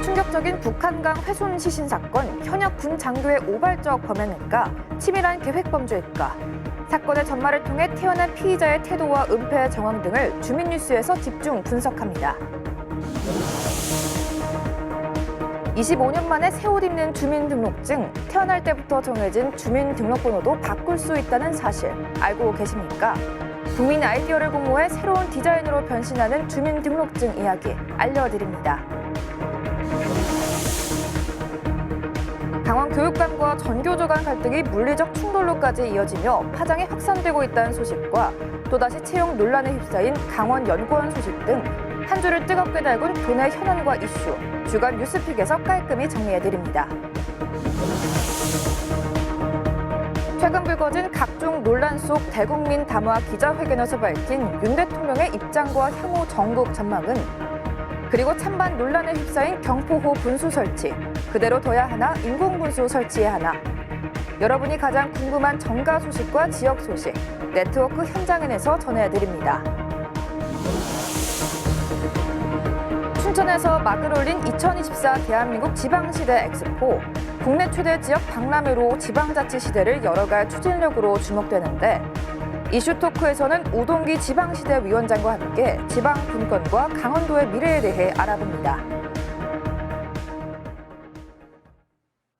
충격적인 북한강 훼손 시신 사건, 현역 군 장교의 우발적 범행일까, 치밀한 계획 범죄일까? 사건의 전말을 통해 태어난 피의자의 태도와 은폐 정황 등을 주민뉴스에서 집중 분석합니다. 25년 만에 새 옷 입는 주민등록증, 태어날 때부터 정해진 주민등록번호도 바꿀 수 있다는 사실 알고 계십니까? 국민 아이디어를 공모해 새로운 디자인으로 변신하는 주민등록증 이야기 알려드립니다. 강원 교육감과 전교조 간 갈등이 물리적 충돌로까지 이어지며 파장이 확산되고 있다는 소식과 또다시 채용 논란에 휩싸인 강원 연구원 소식 등 한 주를 뜨겁게 달군 교내 현안과 이슈, 주간 뉴스픽에서 깔끔히 정리해드립니다. 최근 불거진 각종 논란 속 대국민 담화 기자회견에서 밝힌 윤 대통령의 입장과 향후 전국 전망은, 그리고 찬반 논란에 휩싸인 경포호 분수 설치, 그대로 둬야 하나 인공분수 설치해야 하나, 여러분이 가장 궁금한 정가 소식과 지역 소식, 네트워크 현장인에서 전해드립니다. 춘천에서 막을 올린 2024 대한민국 지방시대 엑스포, 국내 최대 지역 박람회로 지방자치 시대를 열어갈 추진력으로 주목되는데, 이슈 토크에서는 우동기 지방시대 위원장과 함께 지방 분권과 강원도의 미래에 대해 알아봅니다.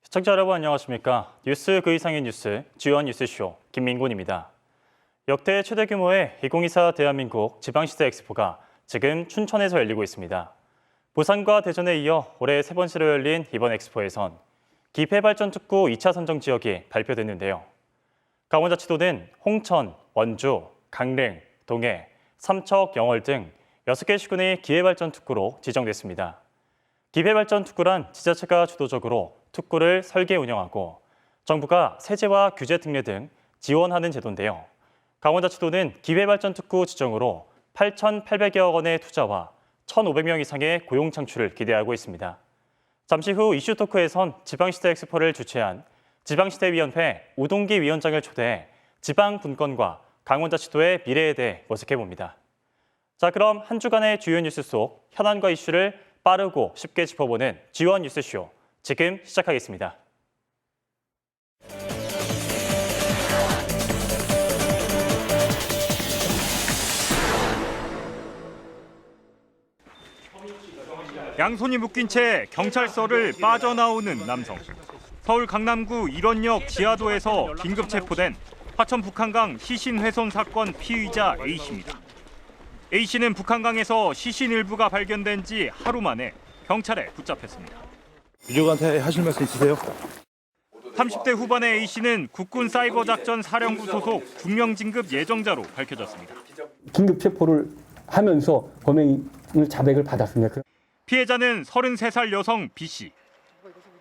시청자 여러분 안녕하십니까? 뉴스 그 이상의 뉴스, 주연 뉴스쇼 김민곤입니다. 역대 최대 규모의 2024 대한민국 지방시대 엑스포가 지금 춘천에서 열리고 있습니다. 부산과 대전에 이어 올해 세 번째로 열린 이번 엑스포에선 기폐발전특구 2차 선정 지역이 발표됐는데요. 강원자치도는 홍천, 원주, 강릉, 동해, 삼척, 영월 등 6개 시군의 기회발전특구로 지정됐습니다. 기회발전특구란 지자체가 주도적으로 특구를 설계 운영하고 정부가 세제와 규제 특례 등 지원하는 제도인데요. 강원자치도는 기회발전특구 지정으로 8,800여억 원의 투자와 1,500명 이상의 고용 창출을 기대하고 있습니다. 잠시 후 이슈 토크에선 지방시대 엑스포를 주최한 지방시대위원회 우동기 위원장을 초대해 지방 분권과 강원자치도의 미래에 대해 모색해봅니다. 자, 그럼 한 주간의 주요 뉴스 속 현안과 이슈를 빠르고 쉽게 짚어보는 G1 뉴스쇼, 지금 시작하겠습니다. 양손이 묶인 채 경찰서를 빠져나오는 남성. 서울 강남구 일원역 지하도에서 긴급 체포된 화천 북한강 시신 훼손 사건 피의자 A씨입니다. A씨는 북한강에서 시신 일부가 발견된 지 하루 만에 경찰에 붙잡혔습니다. 유족한테 하실 말씀 있으세요? 30대 후반의 A씨는 국군 사이버작전 사령부 소속 중령 진급 예정자로 밝혀졌습니다. 긴급 체포를 하면서 범행을 자백을 받았습니다. 피해자는 33살 여성 B씨.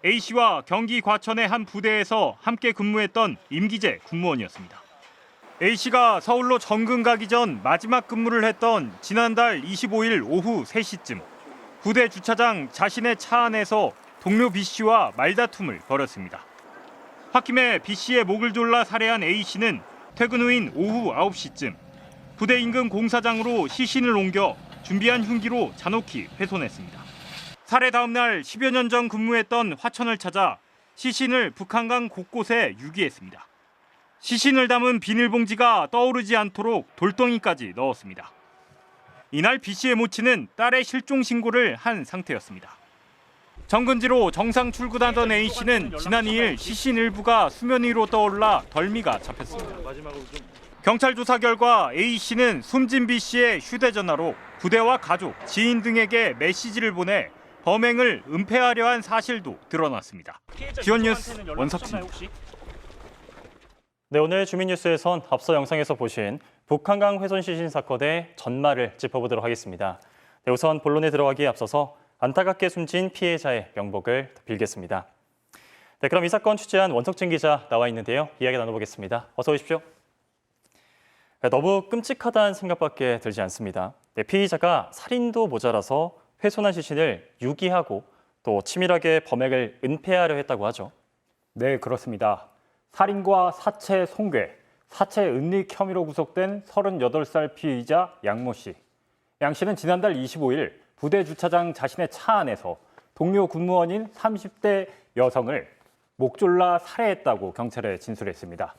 A씨와 경기 과천의 한 부대에서 함께 근무했던 임기제 군무원이었습니다. A씨가 서울로 전근 가기 전 마지막 근무를 했던 지난달 25일 오후 3시쯤 부대 주차장 자신의 차 안에서 동료 B씨와 말다툼을 벌였습니다. 홧김에 B씨의 목을 졸라 살해한 A씨는 퇴근 후인 오후 9시쯤 부대 인근 공사장으로 시신을 옮겨 준비한 흉기로 잔혹히 훼손했습니다. 살해 다음 날 10여 년 전 근무했던 화천을 찾아 시신을 북한강 곳곳에 유기했습니다. 시신을 담은 비닐봉지가 떠오르지 않도록 돌덩이까지 넣었습니다. 이날 B씨의 모친은 딸의 실종 신고를 한 상태였습니다. 정근지로 정상 출근하던 A씨는 지난 2일 시신 일부가 수면 위로 떠올라 덜미가 잡혔습니다. 경찰 조사 결과 A씨는 숨진 B씨의 휴대전화로 부대와 가족, 지인 등에게 메시지를 보내 범행을 은폐하려 한 사실도 드러났습니다. G1 뉴스 원석진입니다. 네, 오늘 주민뉴스에선 앞서 영상에서 보신 북한강 훼손 시신 사건의 전말을 짚어보도록 하겠습니다. 네, 우선 본론에 들어가기에 앞서서 안타깝게 숨진 피해자의 명복을 빌겠습니다. 네, 그럼 이 사건 취재한 원석진 기자 나와 있는데요. 이야기 나눠보겠습니다. 어서 오십시오. 네, 너무 끔찍하다는 생각밖에 들지 않습니다. 네, 피의자가 살인도 모자라서 훼손한 시신을 유기하고 또 치밀하게 범행을 은폐하려 했다고 하죠. 네, 그렇습니다. 살인과 사체 손괴, 사체 은닉 혐의로 구속된 38살 피의자 양모 씨. 양 씨는 지난달 25일 부대 주차장 자신의 차 안에서 동료 군무원인 30대 여성을 목 졸라 살해했다고 경찰에 진술했습니다.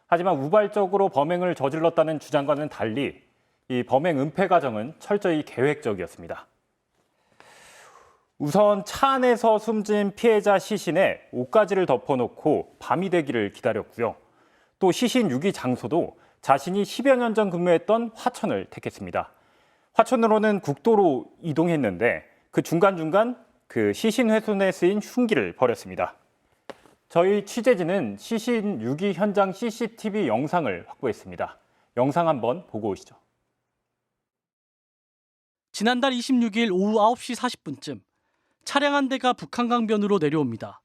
하지만 우발적으로 범행을 저질렀다는 주장과는 달리 이 범행 은폐 과정은 철저히 계획적이었습니다. 우선 차 안에서 숨진 피해자 시신에 옷가지를 덮어놓고 밤이 되기를 기다렸고요. 또 시신 유기 장소도 자신이 10여 년 전 근무했던 화천을 택했습니다. 화천으로는 국도로 이동했는데 그 중간중간 그 시신 훼손에 쓰인 흉기를 버렸습니다. 저희 취재진은 시신 유기 현장 CCTV 영상을 확보했습니다. 영상 한번 보고 오시죠. 지난달 26일 오후 9시 40분쯤 차량 한 대가 북한강변으로 내려옵니다.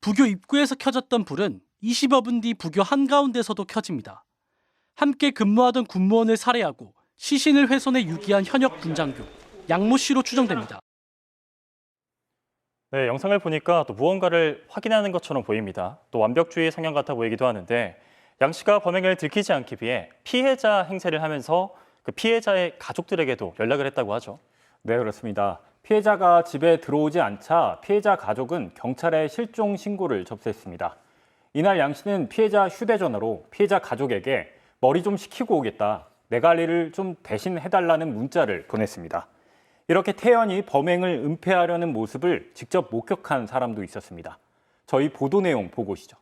부교 입구에서 켜졌던 불은 20여 분 뒤 부교 한가운데서도 켜집니다. 함께 근무하던 군무원을 살해하고 시신을 훼손해 유기한 현역 군장교 양모 씨로 추정됩니다. 네, 영상을 보니까 또 무언가를 확인하는 것처럼 보입니다. 또 완벽주의 성향 같아 보이기도 하는데 양 씨가 범행을 들키지 않기 위해 피해자 행세를 하면서 그 피해자의 가족들에게도 연락을 했다고 하죠. 네, 그렇습니다. 피해자가 집에 들어오지 않자 피해자 가족은 경찰에 실종 신고를 접수했습니다. 이날 양 씨는 피해자 휴대전화로 피해자 가족에게 머리 좀 식히고 오겠다, 내 관리를 좀 대신 해달라는 문자를 보냈습니다. 이렇게 태연히 범행을 은폐하려는 모습을 직접 목격한 사람도 있었습니다. 저희 보도 내용 보고 오시죠.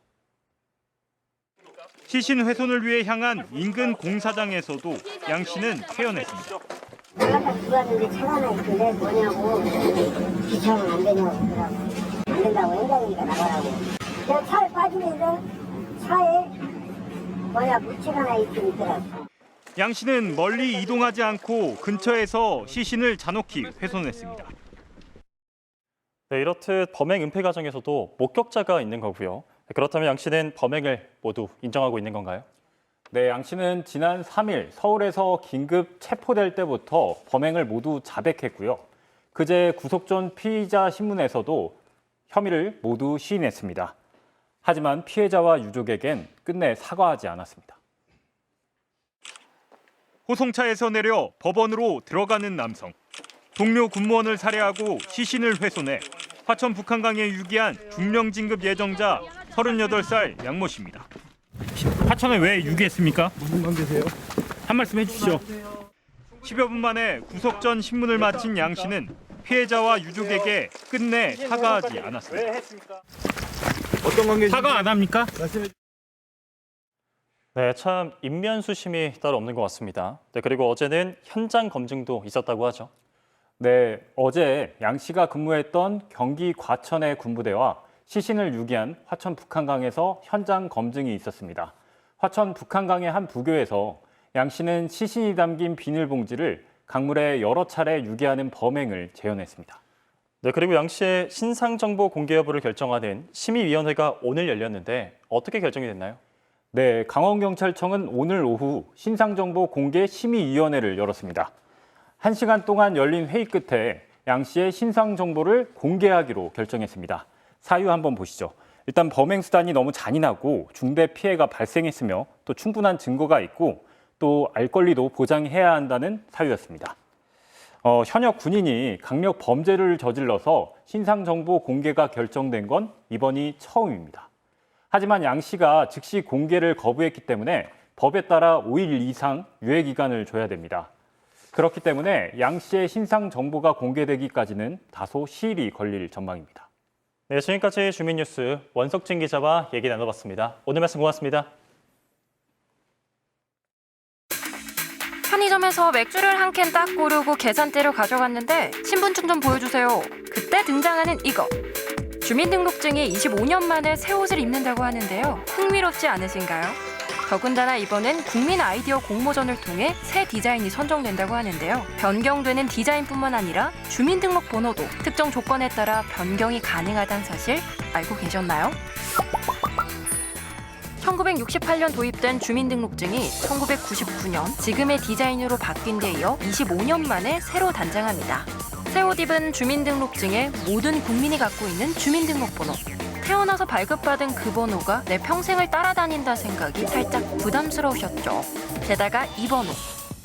시신 훼손을 위해 향한 인근 공사장에서도 양 씨는 태연했습니다. 연락을 들어왔는데 차가 하나 있길래 뭐냐고 기차는 안 되냐고 그러더라고. 안 된다고 현장이니까 나가라고. 내가 차에 빠지면서 차에 물체가 하나 있더라고. 양 씨는 멀리 이동하지 않고 근처에서 시신을 잔혹히 훼손했습니다. 네, 이렇듯 범행 은폐 과정에서도 목격자가 있는 거고요. 그렇다면 양 씨는 범행을 모두 인정하고 있는 건가요? 네, 양 씨는 지난 3일 서울에서 긴급 체포될 때부터 범행을 모두 자백했고요. 그제 구속 전 피의자 신문에서도 혐의를 모두 시인했습니다. 하지만 피해자와 유족에겐 끝내 사과하지 않았습니다. 호송차에서 내려 법원으로 들어가는 남성. 동료 군무원을 살해하고 시신을 훼손해 화천 북한강에 유기한 중령진급 예정자 38살 양모 씨입니다. 화천에 왜 유기했습니까? 무슨 관계세요? 한 말씀 해주시죠. 10여 분 만에 구속 전 신문을 마친 양 씨는 피해자와 유족에게 끝내 사과하지 않았습니다. 어떤 관계인지 사과 안 합니까? 말씀해 네, 참 인면수심이 따로 없는 것 같습니다. 네, 그리고 어제는 현장 검증도 있었다고 하죠. 네, 어제 양 씨가 근무했던 경기 과천의 군부대와 시신을 유기한 화천 북한강에서 현장 검증이 있었습니다. 화천 북한강의 한 부교에서 양 씨는 시신이 담긴 비닐봉지를 강물에 여러 차례 유기하는 범행을 재현했습니다. 네, 그리고 양 씨의 신상정보 공개 여부를 결정하는 심의위원회가 오늘 열렸는데 어떻게 결정이 됐나요? 네, 강원경찰청은 오늘 오후 신상정보 공개 심의위원회를 열었습니다. 1시간 동안 열린 회의 끝에 양 씨의 신상정보를 공개하기로 결정했습니다. 사유 한번 보시죠. 일단 범행 수단이 너무 잔인하고 중대 피해가 발생했으며 또 충분한 증거가 있고 또 알 권리도 보장해야 한다는 사유였습니다. 현역 군인이 강력 범죄를 저질러서 신상정보 공개가 결정된 건 이번이 처음입니다. 하지만 양 씨가 즉시 공개를 거부했기 때문에 법에 따라 5일 이상 유예 기간을 줘야 됩니다. 그렇기 때문에 양 씨의 신상 정보가 공개되기까지는 다소 시일이 걸릴 전망입니다. 네, 지금까지 주민뉴스 원석진 기자와 얘기 나눠봤습니다. 오늘 말씀 고맙습니다. 편의점에서 맥주를 한 캔 딱 고르고 계산대로 가져갔는데 신분증 좀 보여주세요. 그때 등장하는 이거. 주민등록증이 25년 만에 새 옷을 입는다고 하는데요. 흥미롭지 않으신가요? 더군다나 이번엔 국민 아이디어 공모전을 통해 새 디자인이 선정된다고 하는데요. 변경되는 디자인뿐만 아니라 주민등록번호도 특정 조건에 따라 변경이 가능하다는 사실 알고 계셨나요? 1968년 도입된 주민등록증이 1999년 지금의 디자인으로 바뀐 데 이어 25년 만에 새로 단장합니다. 새 옷 입은 주민등록증에 모든 국민이 갖고 있는 주민등록번호. 태어나서 발급받은 그 번호가 내 평생을 따라다닌다 생각이 살짝 부담스러우셨죠. 게다가 이 번호,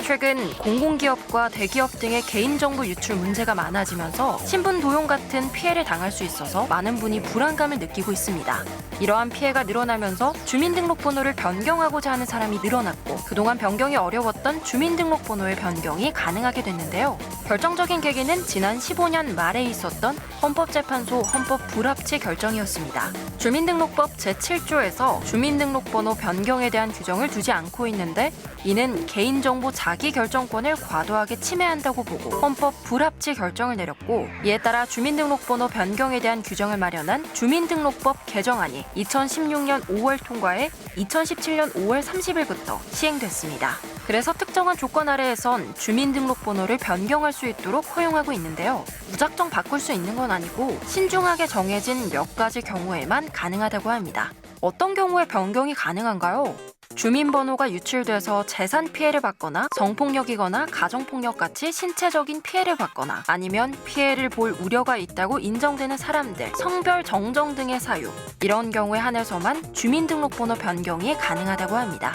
최근 공공기업과 대기업 등의 개인정보 유출 문제가 많아지면서 신분 도용 같은 피해를 당할 수 있어서 많은 분이 불안감을 느끼고 있습니다. 이러한 피해가 늘어나면서 주민등록번호를 변경하고자 하는 사람이 늘어났고 그동안 변경이 어려웠던 주민등록번호의 변경이 가능하게 됐는데요. 결정적인 계기는 지난 15년 말에 있었던 헌법재판소 헌법 불합치 결정이었습니다. 주민등록법 제7조에서 주민등록번호 변경에 대한 규정을 두지 않고 있는데 이는 개인정보 자기결정권을 과도하게 침해한다고 보고 헌법 불합치 결정을 내렸고 이에 따라 주민등록번호 변경에 대한 규정을 마련한 주민등록법 개정안이 2016년 5월 통과해 2017년 5월 30일부터 시행됐습니다. 그래서 특정한 조건 아래에선 주민등록번호를 변경할 수 있도록 허용하고 있는데요. 무작정 바꿀 수 있는 건 아니고 신중하게 정해진 몇 가지 경우에만 가능하다고 합니다. 어떤 경우에 변경이 가능한가요? 주민번호가 유출돼서 재산 피해를 받거나 성폭력이거나 가정폭력같이 신체적인 피해를 받거나 아니면 피해를 볼 우려가 있다고 인정되는 사람들, 성별 정정 등의 사유 이런 경우에 한해서만 주민등록번호 변경이 가능하다고 합니다.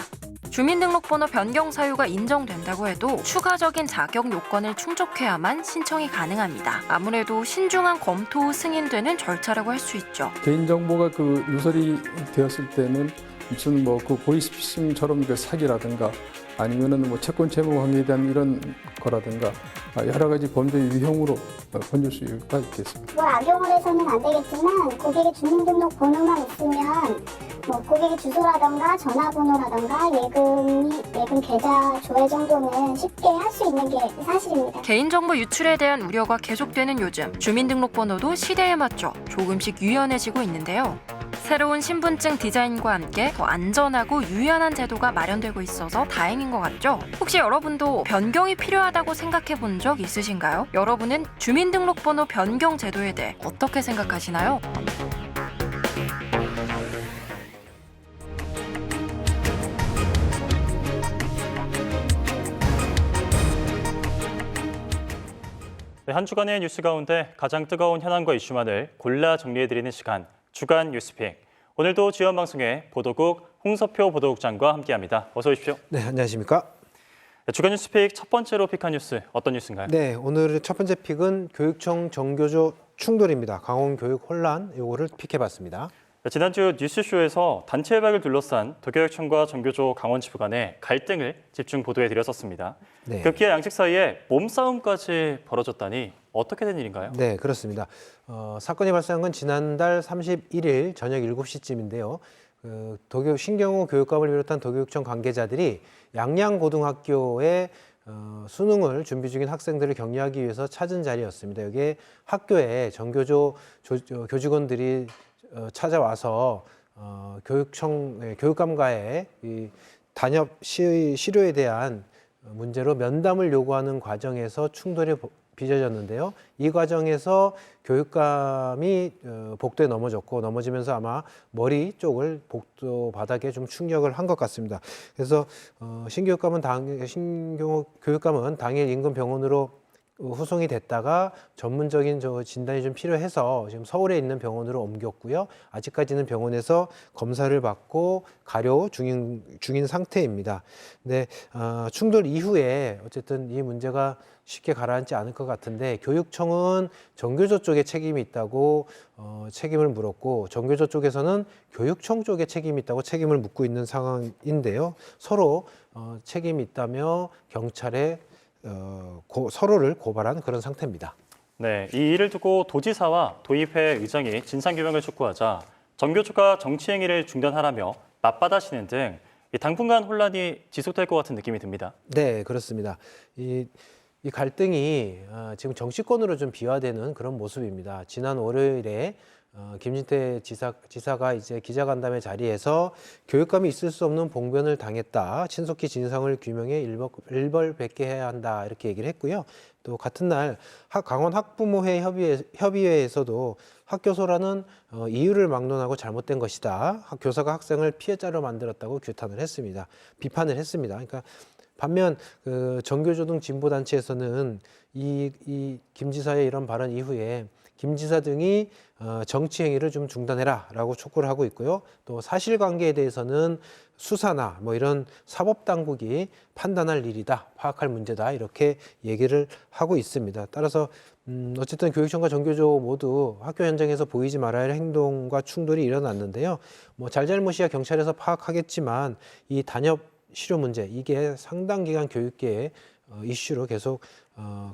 주민등록번호 변경 사유가 인정된다고 해도 추가적인 자격 요건을 충족해야만 신청이 가능합니다. 아무래도 신중한 검토 후 승인되는 절차라고 할 수 있죠. 개인정보가 그 누설이 되었을 때는 무슨 그 보이스피싱처럼 그 사기라든가 아니면은 채권 채무 관계에 대한 이런 거라든가 여러 가지 범죄의 유형으로 번질 수가 있겠습니다. 그걸 악용을 해서는 안 되겠지만 고객의 주민등록번호만 있으면 고객의 주소라든가 전화번호라든가 예금 계좌 조회 정도는 쉽게 할 수 있는 게 사실입니다. 개인정보 유출에 대한 우려가 계속되는 요즘 주민등록번호도 시대에 맞춰 조금씩 유연해지고 있는데요. 새로운 신분증 디자인과 함께 더 안전하고 유연한 제도가 마련되고 있어서 다행인 것 같죠? 혹시 여러분도 변경이 필요하다고 생각해 본 적 있으신가요? 여러분은 주민등록번호 변경 제도에 대해 어떻게 생각하시나요? 네, 한 주간의 뉴스 가운데 가장 뜨거운 현안과 이슈만을 골라 정리해드리는 시간, 주간 뉴스픽. 오늘도 지원방송의 보도국 홍서표 보도국장과 함께합니다. 어서 오십시오. 네, 안녕하십니까? 네, 주간 뉴스픽 첫 번째로 픽한 뉴스 어떤 뉴스인가요? 네, 오늘 첫 번째 픽은 교육청 정교조 충돌입니다. 강원 교육 혼란, 요거를 픽해봤습니다. 네, 지난주 뉴스쇼에서 단체 협약을 둘러싼 도교육청과 정교조 강원 지부 간의 갈등을 집중 보도해드렸었습니다. 네. 급기야 양측 사이에 몸싸움까지 벌어졌다니 어떻게 된 일인가요? 네, 그렇습니다. 사건이 발생한 건 지난달 31일 저녁 7시쯤인데요. 신경호 교육감을 비롯한 도교육청 관계자들이 양양고등학교에 수능을 준비 중인 학생들을 격려하기 위해서 찾은 자리였습니다. 여기에 학교에 정교조 교직원들이 찾아와서 교육감과의 이 단협 실효에 대한 문제로 면담을 요구하는 과정에서 충돌이 빚어졌는데요. 이 과정에서 교육감이 복도에 넘어지면서 아마 머리 쪽을 복도 바닥에 좀 충격을 한 것 같습니다. 그래서 신경호 교육감은 당일 인근 병원으로 후송이 됐다가 전문적인 진단이 좀 필요해서 지금 서울에 있는 병원으로 옮겼고요. 아직까지는 병원에서 검사를 받고 가려 중인 상태입니다. 근데 충돌 이후에 어쨌든 이 문제가 쉽게 가라앉지 않을 것 같은데 교육청은 정교조 쪽에 책임이 있다고 책임을 물었고 정교조 쪽에서는 교육청 쪽에 책임이 있다고 책임을 묻고 있는 상황인데요. 서로 책임이 있다며 경찰에 서로를 고발한 그런 상태입니다. 네, 이 일을 두고 도지사와 도의회 의장이 진상규명을 촉구하자 정교조가 정치행위를 중단하라며 맞받아치는 등 당분간 혼란이 지속될 것 같은 느낌이 듭니다. 네, 그렇습니다. 이 갈등이 지금 정치권으로 좀 비화되는 그런 모습입니다. 지난 월요일에 김진태 지사가 이제 기자간담회 자리에서 교육감이 있을 수 없는 봉변을 당했다. 신속히 진상을 규명해 일벌백계해야 한다. 이렇게 얘기를 했고요. 또 같은 날 강원 학부모회 협의회에서도 학교소라는 이유를 막론하고 잘못된 것이다. 교사가 학생을 피해자로 만들었다고 규탄을 했습니다. 비판을 했습니다. 그러니까 반면 정교조 등 진보단체에서는 이 김 지사의 이런 발언 이후에 김 지사 등이 정치 행위를 좀 중단해라라고 촉구를 하고 있고요. 또 사실관계에 대해서는 수사나 뭐 이런 사법 당국이 판단할 일이다, 파악할 문제다 이렇게 얘기를 하고 있습니다. 따라서 어쨌든 교육청과 전교조 모두 학교 현장에서 보이지 말아야 할 행동과 충돌이 일어났는데요. 뭐 잘잘못이야 경찰에서 파악하겠지만 이 단협 실효 문제 이게 상당 기간 교육계의 이슈로 계속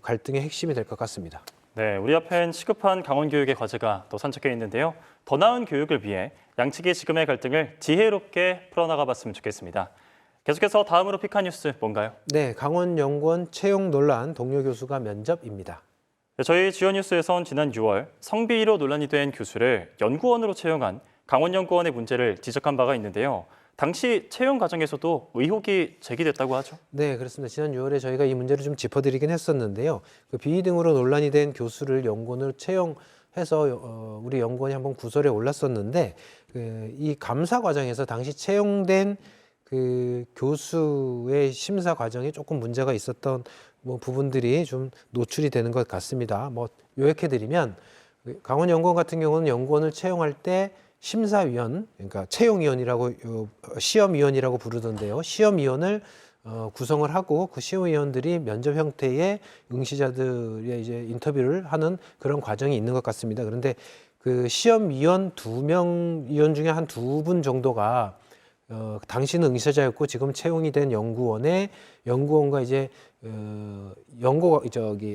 갈등의 핵심이 될 것 같습니다. 네, 우리 앞엔 시급한 강원 교육의 과제가 또 산적해 있는데요. 더 나은 교육을 위해 양측이 지금의 갈등을 지혜롭게 풀어나가봤으면 좋겠습니다. 계속해서 다음으로 픽한 뉴스 뭔가요? 네, 강원연구원 채용 논란 동료 교수가 면접입니다. 네, 저희 주연 뉴스에선 지난 6월 성비위로 논란이 된 교수를 연구원으로 채용한 강원연구원의 문제를 지적한 바가 있는데요. 당시 채용 과정에서도 의혹이 제기됐다고 하죠. 네, 그렇습니다. 지난 6월에 저희가 이 문제를 좀 짚어드리긴 했었는데요. 그 비위 등으로 논란이 된 교수를 연구원으로 채용해서 우리 연구원이 한번 구설에 올랐었는데 이 감사 과정에서 당시 채용된 그 교수의 심사 과정에 조금 문제가 있었던 뭐 부분들이 좀 노출이 되는 것 같습니다. 뭐 요약해드리면 강원연구원 같은 경우는 연구원을 채용할 때 심사위원, 그러니까 채용위원이라고 시험위원이라고 부르던데요. 시험위원을 구성을 하고 그 시험위원들이 면접 형태의 응시자들의 이제 인터뷰를 하는 그런 과정이 있는 것 같습니다. 그런데 그 시험위원 2명 위원 중에 한 2분 정도가 당시는 응시자였고 지금 채용이 된 연구원과 이제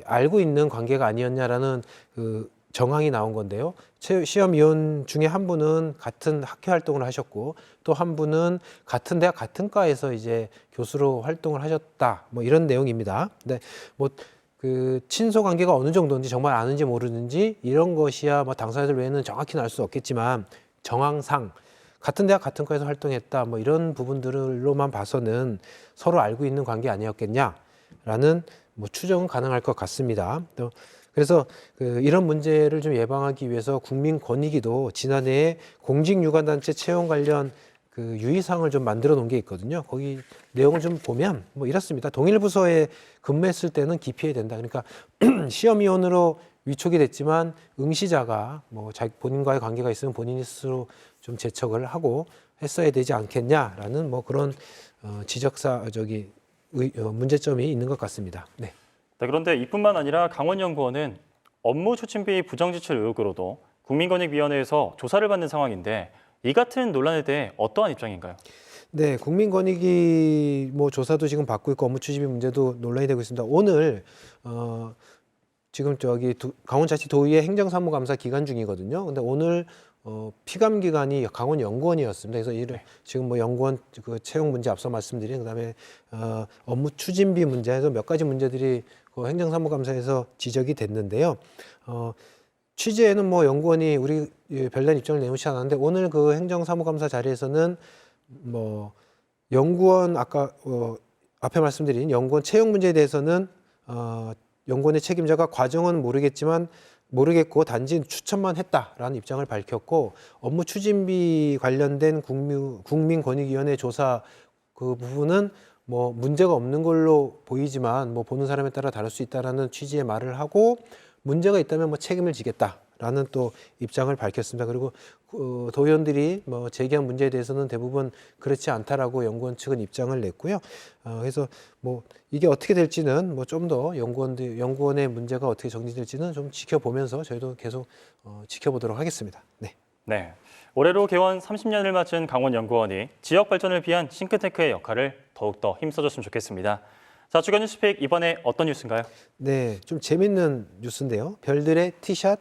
알고 있는 관계가 아니었냐라는 그 정황이 나온 건데요. 시험위원 중에 한 분은 같은 학회 활동을 하셨고 또 한 분은 같은 대학 같은 과에서 이제 교수로 활동을 하셨다. 뭐 이런 내용입니다. 근데 뭐 그 친소 관계가 어느 정도인지 정말 아는지 모르는지 이런 것이야 뭐 당사자들 외에는 정확히는 알 수 없겠지만 정황상 같은 대학 같은 과에서 활동했다. 뭐 이런 부분들로만 봐서는 서로 알고 있는 관계 아니었겠냐라는 뭐 추정은 가능할 것 같습니다. 또 그래서 이런 문제를 좀 예방하기 위해서 국민권익위도 지난해에 공직유관단체 채용 관련 그 유의사항을 좀 만들어 놓은 게 있거든요. 거기 내용을 좀 보면 뭐 이렇습니다. 동일 부서에 근무했을 때는 기피해야 된다. 그러니까 시험위원으로 위촉이 됐지만 응시자가 뭐 본인과의 관계가 있으면 본인이 스스로 좀 제척을 하고 했어야 되지 않겠냐라는 뭐 그런 문제점이 있는 것 같습니다. 네. 네, 그런데 이뿐만 아니라 강원연구원은 업무 추진비 부정 지출 의혹으로도 국민권익위원회에서 조사를 받는 상황인데 이 같은 논란에 대해 어떠한 입장인가요? 네, 국민권익위 뭐 조사도 지금 받고 있고 업무 추진비 문제도 논란이 되고 있습니다. 오늘 지금 강원자치도의회 행정사무감사 기간 중이거든요. 근데 오늘 피감 기관이 강원연구원이었습니다. 그래서 지금 뭐 연구원 그 채용 문제 앞서 말씀드린 그다음에 업무 추진비 문제에서 몇 가지 문제들이 그 행정사무감사에서 지적이 됐는데요. 취재에는 뭐 연구원이 우리 별다른 입장을 내놓지 않았는데 오늘 그 행정사무감사 자리에서는 뭐 연구원 아까 앞에 말씀드린 연구원 채용 문제에 대해서는 연구원의 책임자가 과정은 모르겠고 단지 추천만 했다라는 입장을 밝혔고 업무 추진비 관련된 국민권익위원회 조사 그 부분은 뭐 문제가 없는 걸로 보이지만 뭐 보는 사람에 따라 다를 수 있다라는 취지의 말을 하고 문제가 있다면 뭐 책임을 지겠다라는 또 입장을 밝혔습니다. 그리고 도의원들이 뭐 제기한 문제에 대해서는 대부분 그렇지 않다라고 연구원 측은 입장을 냈고요. 그래서 뭐 이게 어떻게 될지는 뭐 좀 더 연구원의 문제가 어떻게 정리될지는 좀 지켜보면서 저희도 계속 지켜보도록 하겠습니다. 네. 네. 올해로 개원 30년을 맞은 강원연구원이 지역 발전을 위한 싱크탱크의 역할을 더욱더 힘써줬으면 좋겠습니다. 자, 주간 뉴스픽 이번에 어떤 뉴스인가요? 네, 좀 재밌는 뉴스인데요. 별들의 티샷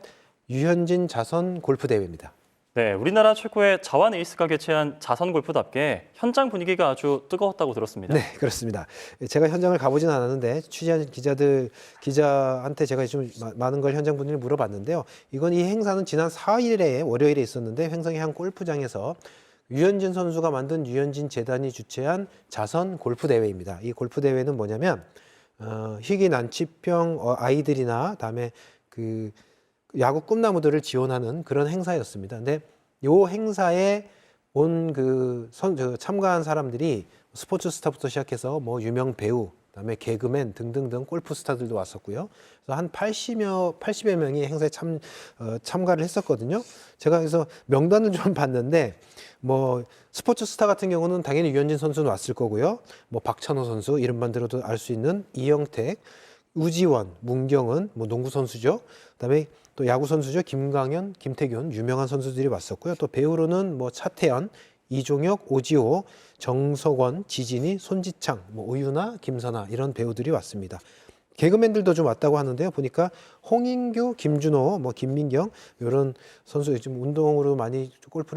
유현진 자선 골프 대회입니다. 네, 우리나라 최고의 자완 에이스가 개최한 자선 골프답게 현장 분위기가 아주 뜨거웠다고 들었습니다. 네, 그렇습니다. 제가 현장을 가보진 않았는데 취재한 기자한테 제가 좀 많은 걸 현장 분위기를 물어봤는데요. 이 행사는 지난 4일에 월요일에 있었는데 횡성의 한 골프장에서 유현진 선수가 만든 유현진 재단이 주최한 자선 골프 대회입니다. 이 골프 대회는 뭐냐면 희귀 난치병 아이들이나 다음에 그 야구 꿈나무들을 지원하는 그런 행사였습니다. 근데 이 행사에 온 참가한 사람들이 스포츠 스타부터 시작해서 뭐 유명 배우, 그다음에 개그맨 등등등 골프 스타들도 왔었고요. 그래서 한 80여 명이 행사에 참가를 했었거든요. 제가 그래서 명단을 좀 봤는데 뭐 스포츠 스타 같은 경우는 당연히 유현진 선수는 왔을 거고요. 뭐 박찬호 선수 이름만 들어도 알 수 있는 이영택, 우지원, 문경은 뭐 농구 선수죠. 그다음에 또 야구 선수죠. 김광현, 김태균 유명한 선수들이 왔었고요. 또 배우로는 뭐 차태현, 이종혁, 오지호, 정석원, 지진이, 손지창, 뭐 오유나, 김선아 이런 배우들이 왔습니다. 개그맨들도 좀 왔다고 하는데요. 보니까 홍인규, 김준호, 뭐 김민경 이런 선수 요즘 운동으로 많이 골프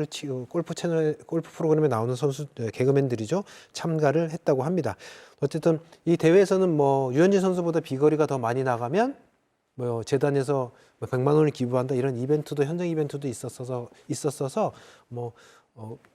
프로그램에 나오는 선수 개그맨들이죠. 참가를 했다고 합니다. 어쨌든 이 대회에서는 뭐 유현진 선수보다 비거리가 더 많이 나가면 뭐 재단에서 100만 원을 기부한다 이런 이벤트도 현장 이벤트도 있었어서 뭐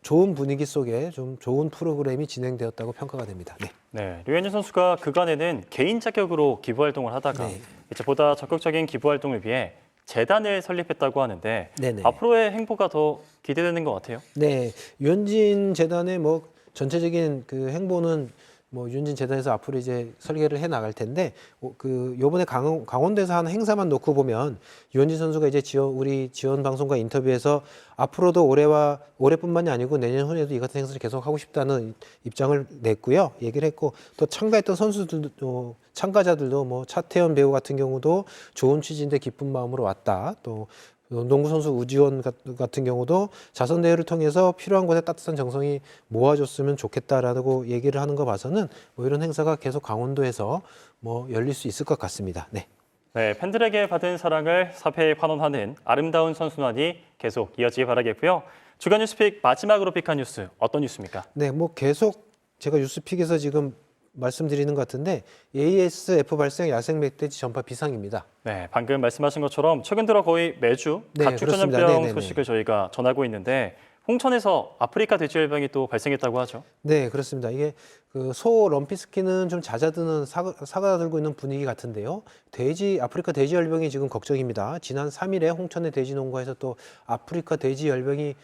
좋은 분위기 속에 좀 좋은 프로그램이 진행되었다고 평가가 됩니다. 네. 네, 류현진 선수가 그간에는 개인 자격으로 기부 활동을 하다가 이제 보다 적극적인 기부 활동을 위해 재단을 설립했다고 하는데 네네. 앞으로의 행보가 더 기대되는 것 같아요. 네, 유현진 재단의 뭐 전체적인 그 행보는 뭐 유현진 재단에서 앞으로 이제 설계를 해 나갈 텐데 그 요번에 강원도에서 하는 행사만 놓고 보면 유현진 선수가 이제 우리 지원 방송과 인터뷰에서 앞으로도 올해뿐만이 아니고 내년 후에도 이 같은 행사를 계속 하고 싶다는 입장을 냈고요. 얘기를 했고 또 참가했던 선수들도 참가자들도 뭐 차태현 배우 같은 경우도 좋은 취지인데 기쁜 마음으로 왔다. 또 농구 선수 우지원 같은 경우도 자선 대회를 통해서 필요한 곳에 따뜻한 정성이 모아줬으면 좋겠다라고 얘기를 하는 거 봐서는 뭐 이런 행사가 계속 강원도에서 뭐 열릴 수 있을 것 같습니다. 네. 네, 팬들에게 받은 사랑을 사회에 환원하는 아름다운 선순환이 계속 이어지길 바라겠고요. 주간 뉴스픽 마지막으로 픽한 뉴스 어떤 뉴스입니까? 네, 뭐 계속 제가 뉴스픽에서 지금 말씀드리는 것 같은데 ASF 발생 야생 멧돼지 전파 비상입니다. 네, 방금 말씀하신 것처럼 최근 들어 거의 매주 가축 전염병 소식을 저희가 전하고 있는데 홍천에서 아프리카 돼지열병이 또 발생했다고 하죠. 네, 그렇습니다. 이게 그 소 럼피스키는 좀 잦아드는 사가들고 있는 분위기 같은데요. 아프리카 돼지열병이 지금 걱정입니다. 지난 3일에 홍천의 돼지 농가에서 또 아프리카 돼지열병이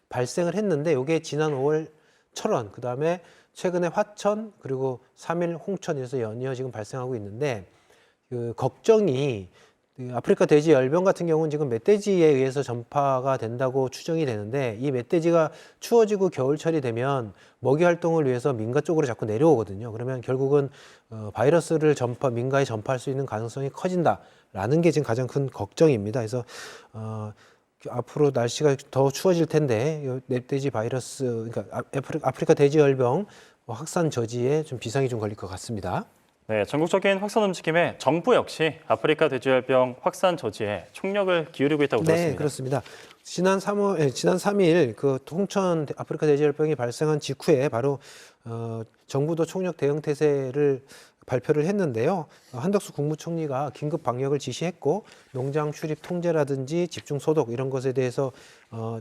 발생을 했는데 이게 지난 5월 철원, 그다음에 최근에 화천 그리고 3일 홍천에서 연이어 지금 발생하고 있는데 그 걱정이 아프리카 돼지 열병 같은 경우는 지금 멧돼지에 의해서 전파가 된다고 추정이 되는데 이 멧돼지가 추워지고 겨울철이 되면 먹이 활동을 위해서 민가 쪽으로 자꾸 내려오거든요. 그러면 결국은 바이러스를 민가에 전파할 수 있는 가능성이 커진다라는 게 지금 가장 큰 걱정입니다. 그래서 앞으로 날씨가 더 추워질 텐데 멧돼지 바이러스, 그러니까 아프리카 돼지열병 확산 저지에 좀 비상이 좀 걸릴 것 같습니다. 네, 전국적인 확산 움직임에 정부 역시 아프리카 돼지열병 확산 저지에 총력을 기울이고 있다고 들었습니다. 네, 그렇습니다. 지난 3일 그 홍천 아프리카 돼지열병이 발생한 직후에 바로 정부도 총력 대응 태세를 발표를 했는데요. 한덕수 국무총리가 긴급 방역을 지시했고 농장 출입 통제라든지 집중 소독 이런 것에 대해서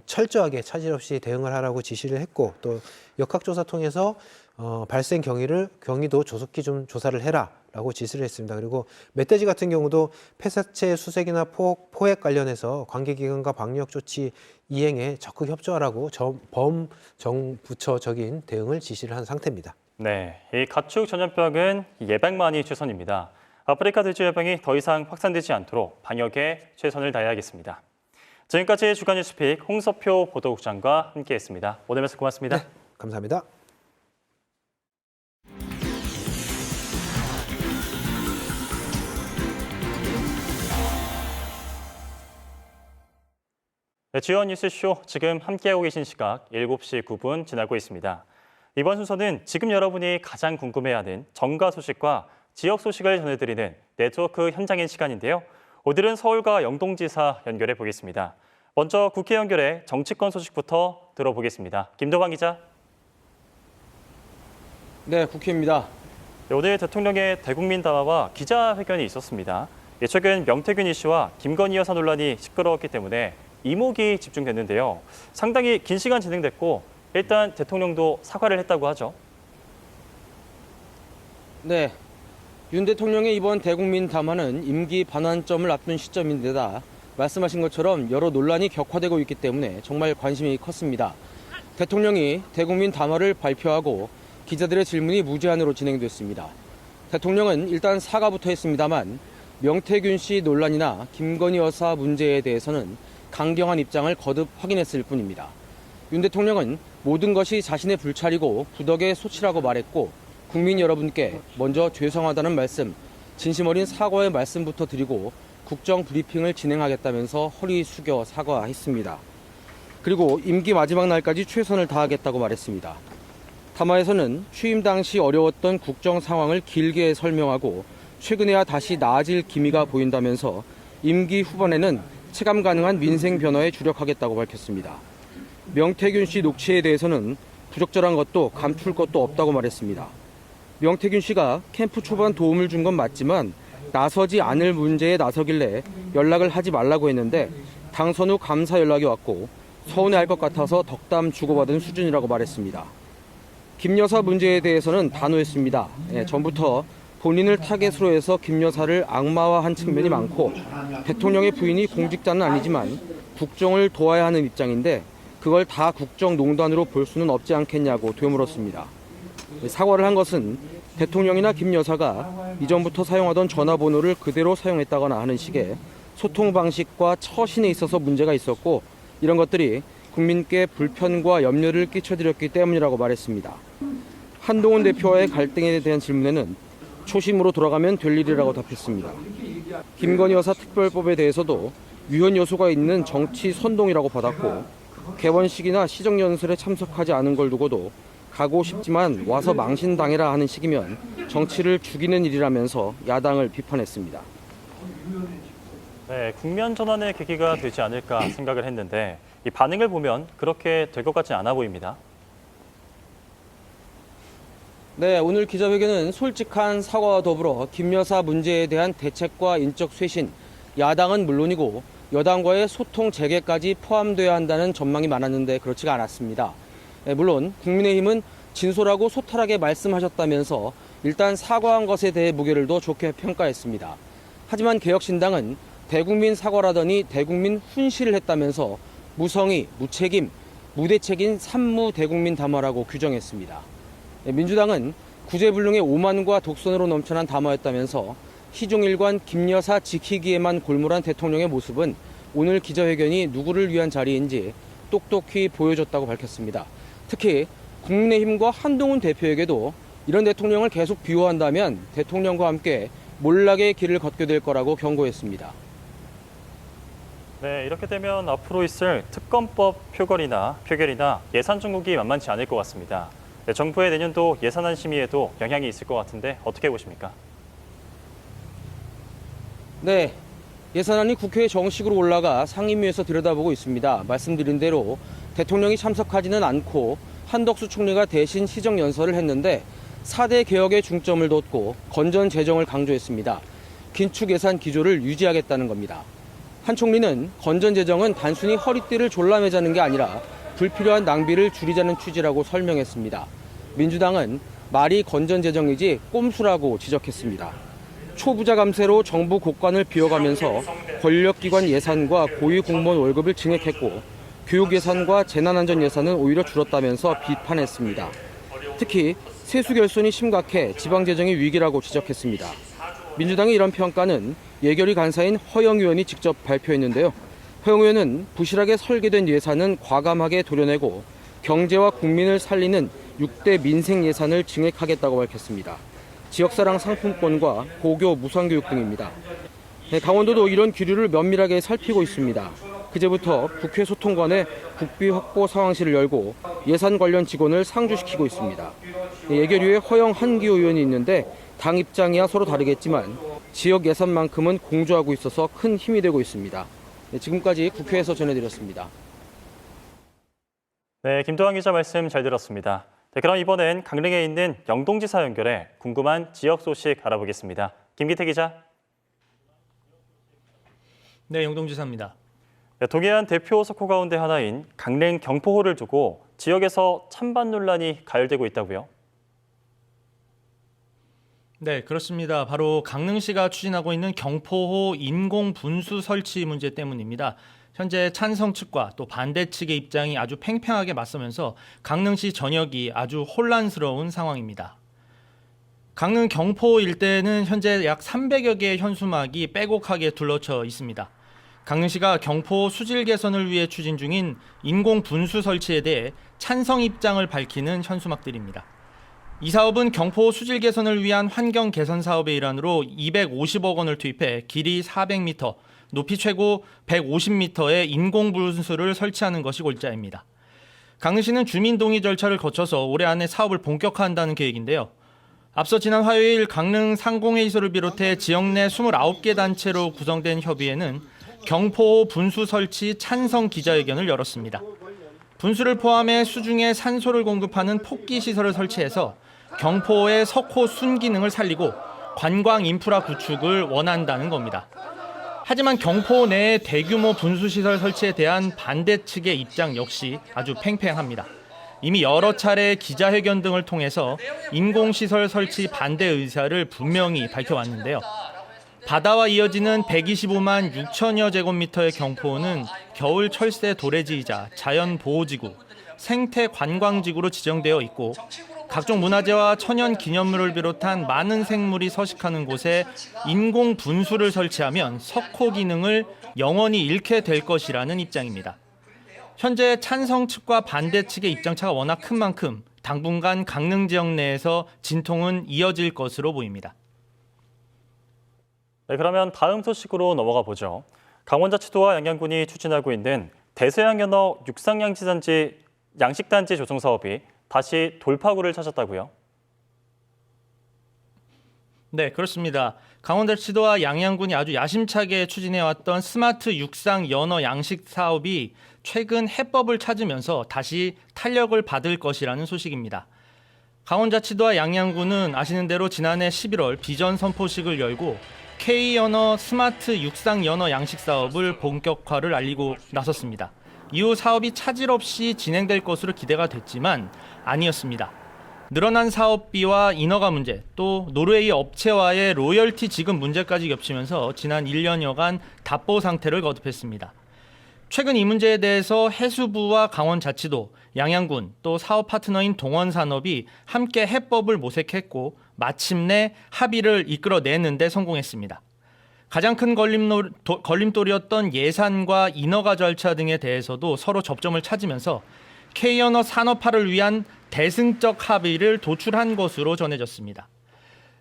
철저하게 차질 없이 대응을 하라고 지시를 했고 또 역학조사 통해서 발생 경위도 조속히 좀 조사를 해라라고 지시를 했습니다. 그리고 멧돼지 같은 경우도 폐사체 수색이나 포획 관련해서 관계기관과 방역 조치 이행에 적극 협조하라고 범정부처적인 대응을 지시를 한 상태입니다. 네, 이 가축 전염병은 예방만이 최선입니다. 아프리카 돼지열병이 더 이상 확산되지 않도록 방역에 최선을 다해야겠습니다. 지금까지 주간 뉴스픽 홍서표 보도국장과 함께했습니다. 오늘 말씀 고맙습니다. 네, 감사합니다. 네, 주연 뉴스쇼 지금 함께하고 계신 시각 7시 9분 지나고 있습니다. 이번 순서는 지금 여러분이 가장 궁금해하는 정가 소식과 지역 소식을 전해드리는 네트워크 현장인 시간인데요. 오늘은 서울과 영동지사 연결해 보겠습니다. 먼저 국회 연결해 정치권 소식부터 들어보겠습니다. 김도광 기자. 네, 국회입니다. 네, 오늘 대통령의 대국민 담화와 기자회견이 있었습니다. 최근 명태균 이씨와 김건희 여사 논란이 시끄러웠기 때문에 이목이 집중됐는데요. 상당히 긴 시간 진행됐고 일단 대통령도 사과를 했다고 하죠. 네, 윤 대통령의 이번 대국민 담화는 임기 반환점을 앞둔 시점인데다 말씀하신 것처럼 여러 논란이 격화되고 있기 때문에 정말 관심이 컸습니다. 대통령이 대국민 담화를 발표하고 기자들의 질문이 무제한으로 진행됐습니다. 대통령은 일단 사과부터 했습니다만 명태균 씨 논란이나 김건희 여사 문제에 대해서는 강경한 입장을 거듭 확인했을 뿐입니다. 윤 대통령은 모든 것이 자신의 불찰이고 부덕의 소치라고 말했고 국민 여러분께 먼저 죄송하다는 말씀, 진심 어린 사과의 말씀부터 드리고 국정 브리핑을 진행하겠다면서 허리 숙여 사과했습니다. 그리고 임기 마지막 날까지 최선을 다하겠다고 말했습니다. 담화에서는 취임 당시 어려웠던 국정 상황을 길게 설명하고 최근에야 다시 나아질 기미가 보인다면서 임기 후반에는 체감 가능한 민생 변화에 주력하겠다고 밝혔습니다. 명태균 씨 녹취에 대해서는 부적절한 것도 감출 것도 없다고 말했습니다. 명태균 씨가 캠프 초반 도움을 준 건 맞지만 나서지 않을 문제에 나서길래 연락을 하지 말라고 했는데 당선 후 감사 연락이 왔고 서운해할 것 같아서 덕담 주고받은 수준이라고 말했습니다. 김 여사 문제에 대해서는 단호했습니다. 전부터 본인을 타겟으로 해서 김 여사를 악마화한 측면이 많고 대통령의 부인이 공직자는 아니지만 국정을 도와야 하는 입장인데 그걸 다 국정농단으로 볼 수는 없지 않겠냐고 되물었습니다. 사과를 한 것은 대통령이나 김 여사가 이전부터 사용하던 전화번호를 그대로 사용했다거나 하는 식의 소통 방식과 처신에 있어서 문제가 있었고 이런 것들이 국민께 불편과 염려를 끼쳐드렸기 때문이라고 말했습니다. 한동훈 대표와의 갈등에 대한 질문에는 초심으로 돌아가면 될 일이라고 답했습니다. 김건희 여사 특별법에 대해서도 위헌 요소가 있는 정치 선동이라고 받았고 개원식이나 시정연설에 참석하지 않은 걸 두고도 가고 싶지만 와서 망신당해라 하는 식이면 정치를 죽이는 일이라면서 야당을 비판했습니다. 네, 국면 전환의 계기가 되지 않을까 생각을 했는데 이 반응을 보면 그렇게 될 것 같지 않아 보입니다. 네, 오늘 기자회견은 솔직한 사과와 더불어 김 여사 문제에 대한 대책과 인적 쇄신, 야당은 물론이고 여당과의 소통 재개까지 포함돼야 한다는 전망이 많았는데 그렇지가 않았습니다. 물론 국민의힘은 진솔하고 소탈하게 말씀하셨다면서 일단 사과한 것에 대해 무게를 둬 좋게 평가했습니다. 하지만 개혁신당은 대국민 사과라더니 대국민 훈시를 했다면서 무성의, 무책임, 무대책인 산무 대국민 담화라고 규정했습니다. 민주당은 구제불능의 오만과 독선으로 넘쳐난 담화였다면서 희종일관 김 여사 지키기에만 골몰한 대통령의 모습은 오늘 기자회견이 누구를 위한 자리인지 똑똑히 보여줬다고 밝혔습니다. 특히 국민의힘과 한동훈 대표에게도 이런 대통령을 계속 비호한다면 대통령과 함께 몰락의 길을 걷게 될 거라고 경고했습니다. 네, 이렇게 되면 앞으로 있을 특검법 표결이나 예산 정국이 만만치 않을 것 같습니다. 네, 정부의 내년도 예산안 심의에도 영향이 있을 것 같은데 어떻게 보십니까? 네, 예산안이 국회에 정식으로 올라가 상임위에서 들여다보고 있습니다. 말씀드린 대로 대통령이 참석하지는 않고 한덕수 총리가 대신 시정연설을 했는데 4대 개혁에 중점을 뒀고 건전 재정을 강조했습니다. 긴축 예산 기조를 유지하겠다는 겁니다. 한 총리는 건전 재정은 단순히 허리띠를 졸라매자는 게 아니라 불필요한 낭비를 줄이자는 취지라고 설명했습니다. 민주당은 말이 건전 재정이지 꼼수라고 지적했습니다. 초부자 감세로 정부 곳간을 비워가면서 권력기관 예산과 고위 공무원 월급을 증액했고 교육 예산과 재난안전 예산은 오히려 줄었다면서 비판했습니다. 특히 세수 결손이 심각해 지방재정이 위기라고 지적했습니다. 민주당의 이런 평가는 예결위 간사인 허영 의원이 직접 발표했는데요. 허영 의원은 부실하게 설계된 예산은 과감하게 도려내고 경제와 국민을 살리는 6대 민생 예산을 증액하겠다고 밝혔습니다. 지역사랑 상품권과 고교 무상교육 등입니다. 강원도도 이런 기류를 면밀하게 살피고 있습니다. 그제부터 국회 소통관에 국비 확보 상황실을 열고 예산 관련 직원을 상주시키고 있습니다. 예결위에 허영 한기호 의원이 있는데 당 입장이야 서로 다르겠지만 지역 예산만큼은 공조하고 있어서 큰 힘이 되고 있습니다. 지금까지 국회에서 전해드렸습니다. 네, 김도환 기자 말씀 잘 들었습니다. 네, 그럼 이번엔 강릉에 있는 영동지사 연결해 궁금한 지역 소식 알아보겠습니다. 김기태 기자. 네, 영동지사입니다. 네, 동해안 대표 석호 가운데 하나인 강릉 경포호를 두고 지역에서 찬반 논란이 가열되고 있다고요? 네, 그렇습니다. 바로 강릉시가 추진하고 있는 경포호 인공 분수 설치 문제 때문입니다. 현재 찬성 측과 또 반대 측의 입장이 아주 팽팽하게 맞서면서 강릉시 전역이 아주 혼란스러운 상황입니다. 강릉 경포 일대는 현재 약 300여 개의 현수막이 빼곡하게 둘러쳐 있습니다. 강릉시가 경포 수질 개선을 위해 추진 중인 인공 분수 설치에 대해 찬성 입장을 밝히는 현수막들입니다. 이 사업은 경포 수질 개선을 위한 환경 개선 사업의 일환으로 250억 원을 투입해 길이 400m, 높이 최고 150m의 인공 분수를 설치하는 것이 골자입니다. 강릉시는 주민 동의 절차를 거쳐서 올해 안에 사업을 본격화한다는 계획인데요. 앞서 지난 화요일 강릉 상공회의소를 비롯해 지역 내 29개 단체로 구성된 협의회는 경포 분수 설치 찬성 기자회견을 열었습니다. 분수를 포함해 수중에 산소를 공급하는 폭기 시설을 설치해서 경포의 석호 순기능을 살리고 관광 인프라 구축을 원한다는 겁니다. 하지만 경포 내에 대규모 분수 시설 설치에 대한 반대 측의 입장 역시 아주 팽팽합니다. 이미 여러 차례 기자회견 등을 통해서 인공시설 설치 반대 의사를 분명히 밝혀왔는데요. 바다와 이어지는 125만 6천여 제곱미터의 경포는 겨울 철새 도래지이자 자연보호지구, 생태관광지구로 지정되어 있고 각종 문화재와 천연기념물을 비롯한 많은 생물이 서식하는 곳에 인공 분수를 설치하면 석호 기능을 영원히 잃게 될 것이라는 입장입니다. 현재 찬성 측과 반대 측의 입장차가 워낙 큰 만큼 당분간 강릉 지역 내에서 진통은 이어질 것으로 보입니다. 네, 그러면 다음 소식으로 넘어가 보죠. 강원자치도와 양양군이 추진하고 있는 대서양연어 양식단지 조성 사업이 다시 돌파구를 찾았다고요? 네, 그렇습니다. 강원자치도와 양양군이 아주 야심차게 추진해왔던 스마트 육상 연어 양식 사업이 최근 해법을 찾으면서 다시 탄력을 받을 것이라는 소식입니다. 강원자치도와 양양군은 아시는 대로 지난해 11월 비전 선포식을 열고 K연어 스마트 육상 연어 양식 사업을 본격화를 알리고 나섰습니다. 이후 사업이 차질 없이 진행될 것으로 기대가 됐지만 아니었습니다. 늘어난 사업비와 인허가 문제, 또 노르웨이 업체와의 로열티 지급 문제까지 겹치면서 지난 1년여간 답보 상태를 거듭했습니다. 최근 이 문제에 대해서 해수부와 강원자치도, 양양군, 또 사업 파트너인 동원산업이 함께 해법을 모색했고 마침내 합의를 이끌어내는 데 성공했습니다. 가장 큰 걸림돌이었던 예산과 인허가 절차 등에 대해서도 서로 접점을 찾으면서 K연어 산업화를 위한 대승적 합의를 도출한 것으로 전해졌습니다.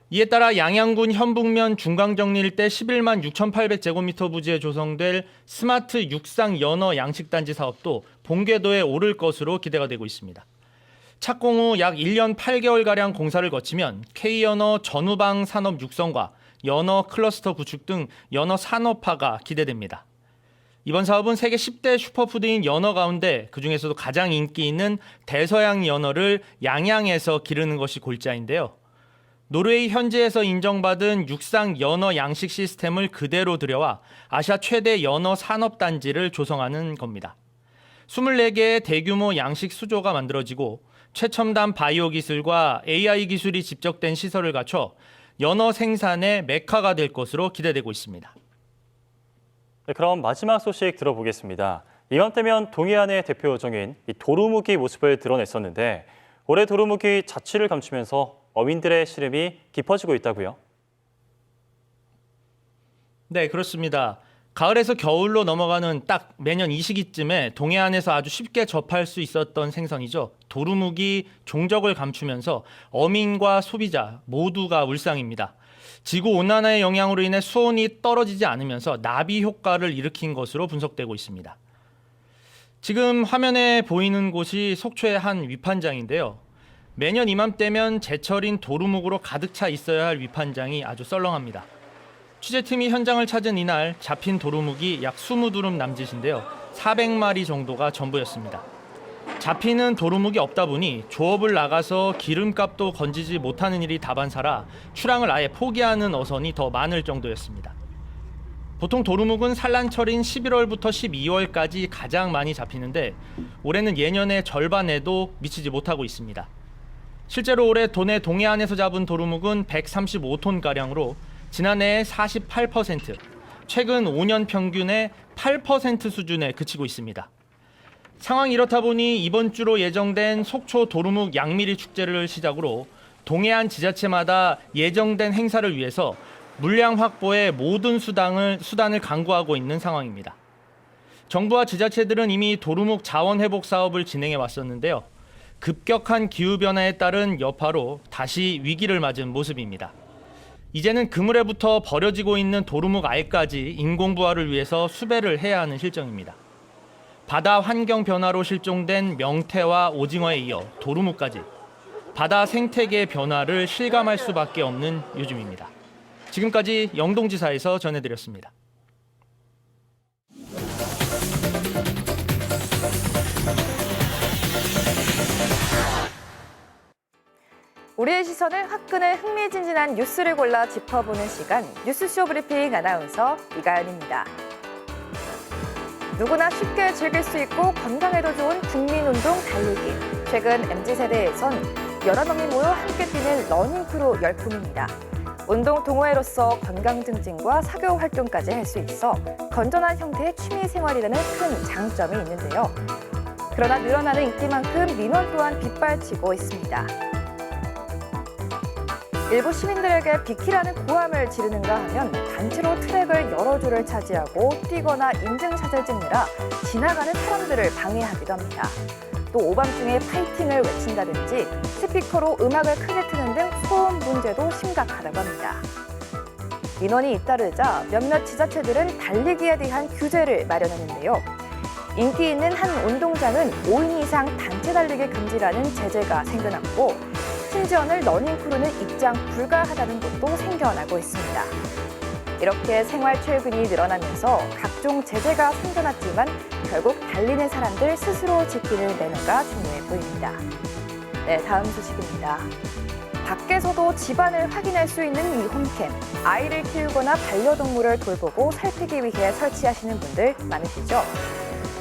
이에 따라 양양군 현북면 중강정리 일대 11만 6,800제곱미터 부지에 조성될 스마트 육상 연어 양식단지 사업도 본궤도에 오를 것으로 기대가 되고 있습니다. 착공 후 약 1년 8개월가량 공사를 거치면 K연어 전후방 산업 육성과 연어 클러스터 구축 등 연어 산업화가 기대됩니다. 이번 사업은 세계 10대 슈퍼푸드인 연어 가운데 그중에서도 가장 인기 있는 대서양 연어를 양양에서 기르는 것이 골자인데요. 노르웨이 현지에서 인정받은 육상 연어 양식 시스템을 그대로 들여와 아시아 최대 연어 산업단지를 조성하는 겁니다. 24개의 대규모 양식 수조가 만들어지고 최첨단 바이오 기술과 AI 기술이 집적된 시설을 갖춰 연어 생산의 메카가 될 것으로 기대되고 있습니다. 네, 그럼 마지막 소식 들어보겠습니다. 이맘때면 동해안의 대표 어종인 도루묵이 모습을 드러냈었는데 올해 도루묵이 자취를 감추면서 어민들의 시름이 깊어지고 있다고요? 네, 그렇습니다. 가을에서 겨울로 넘어가는 딱 매년 이 시기쯤에 동해안에서 아주 쉽게 접할 수 있었던 생선이죠. 도루묵이 종적을 감추면서 어민과 소비자 모두가 울상입니다. 지구온난화의 영향으로 인해 수온이 떨어지지 않으면서 나비 효과를 일으킨 것으로 분석되고 있습니다. 지금 화면에 보이는 곳이 속초의 한 위판장인데요. 매년 이맘때면 제철인 도루묵으로 가득 차 있어야 할 위판장이 아주 썰렁합니다. 취재팀이 현장을 찾은 이날 잡힌 도루묵이 약 20두름 남짓인데요. 400마리 정도가 전부였습니다. 잡히는 도루묵이 없다 보니 조업을 나가서 기름값도 건지지 못하는 일이 다반사라 출항을 아예 포기하는 어선이 더 많을 정도였습니다. 보통 도루묵은 산란철인 11월부터 12월까지 가장 많이 잡히는데 올해는 예년의 절반에도 미치지 못하고 있습니다. 실제로 올해 도내 동해안에서 잡은 도루묵은 135톤가량으로 지난해의 48%, 최근 5년 평균의 8% 수준에 그치고 있습니다. 상황이 이렇다 보니 이번 주로 예정된 속초 도루묵 양미리 축제를 시작으로 동해안 지자체마다 예정된 행사를 위해서 물량 확보에 모든 수단을 강구하고 있는 상황입니다. 정부와 지자체들은 이미 도루묵 자원 회복 사업을 진행해 왔었는데요. 급격한 기후변화에 따른 여파로 다시 위기를 맞은 모습입니다. 이제는 그물에부터 버려지고 있는 도루묵 알까지 인공부화를 위해서 수배를 해야 하는 실정입니다. 바다 환경 변화로 실종된 명태와 오징어에 이어 도루묵까지 바다 생태계의 변화를 실감할 수밖에 없는 요즘입니다. 지금까지 영동지사에서 전해드렸습니다. 우리의 시선을 화끈한 흥미진진한 뉴스를 골라 짚어보는 시간, 뉴스쇼 브리핑 아나운서 이가연입니다. 누구나 쉽게 즐길 수 있고 건강에도 좋은 국민운동 달리기. 최근 MZ세대에선 여러 명이 모여 함께 뛰는 러닝크루 열풍입니다. 운동 동호회로서 건강 증진과 사교 활동까지 할 수 있어 건전한 형태의 취미 생활이라는 큰 장점이 있는데요. 그러나 늘어나는 인기만큼 민원 또한 빗발치고 있습니다. 일부 시민들에게 비키라는 고함을 지르는가 하면 단체로 트랙을 여러 줄을 차지하고 뛰거나 인증샷을 찍느라 지나가는 사람들을 방해하기도 합니다. 또 오밤중에 파이팅을 외친다든지 스피커로 음악을 크게 트는 등 소음 문제도 심각하다고 합니다. 민원이 잇따르자 몇몇 지자체들은 달리기에 대한 규제를 마련했는데요. 인기 있는 한 운동장은 5인 이상 단체 달리기 금지라는 제재가 생겨났고 심지어는 러닝크루는 입장 불가하다는 곳도 생겨나고 있습니다. 이렇게 생활 최근이 늘어나면서 각종 제재가 생겨났지만 결국 달리는 사람들 스스로 지키는 매너가 중요해 보입니다. 네, 다음 소식입니다. 밖에서도 집안을 확인할 수 있는 이 홈캠. 아이를 키우거나 반려동물을 돌보고 살피기 위해 설치하시는 분들 많으시죠?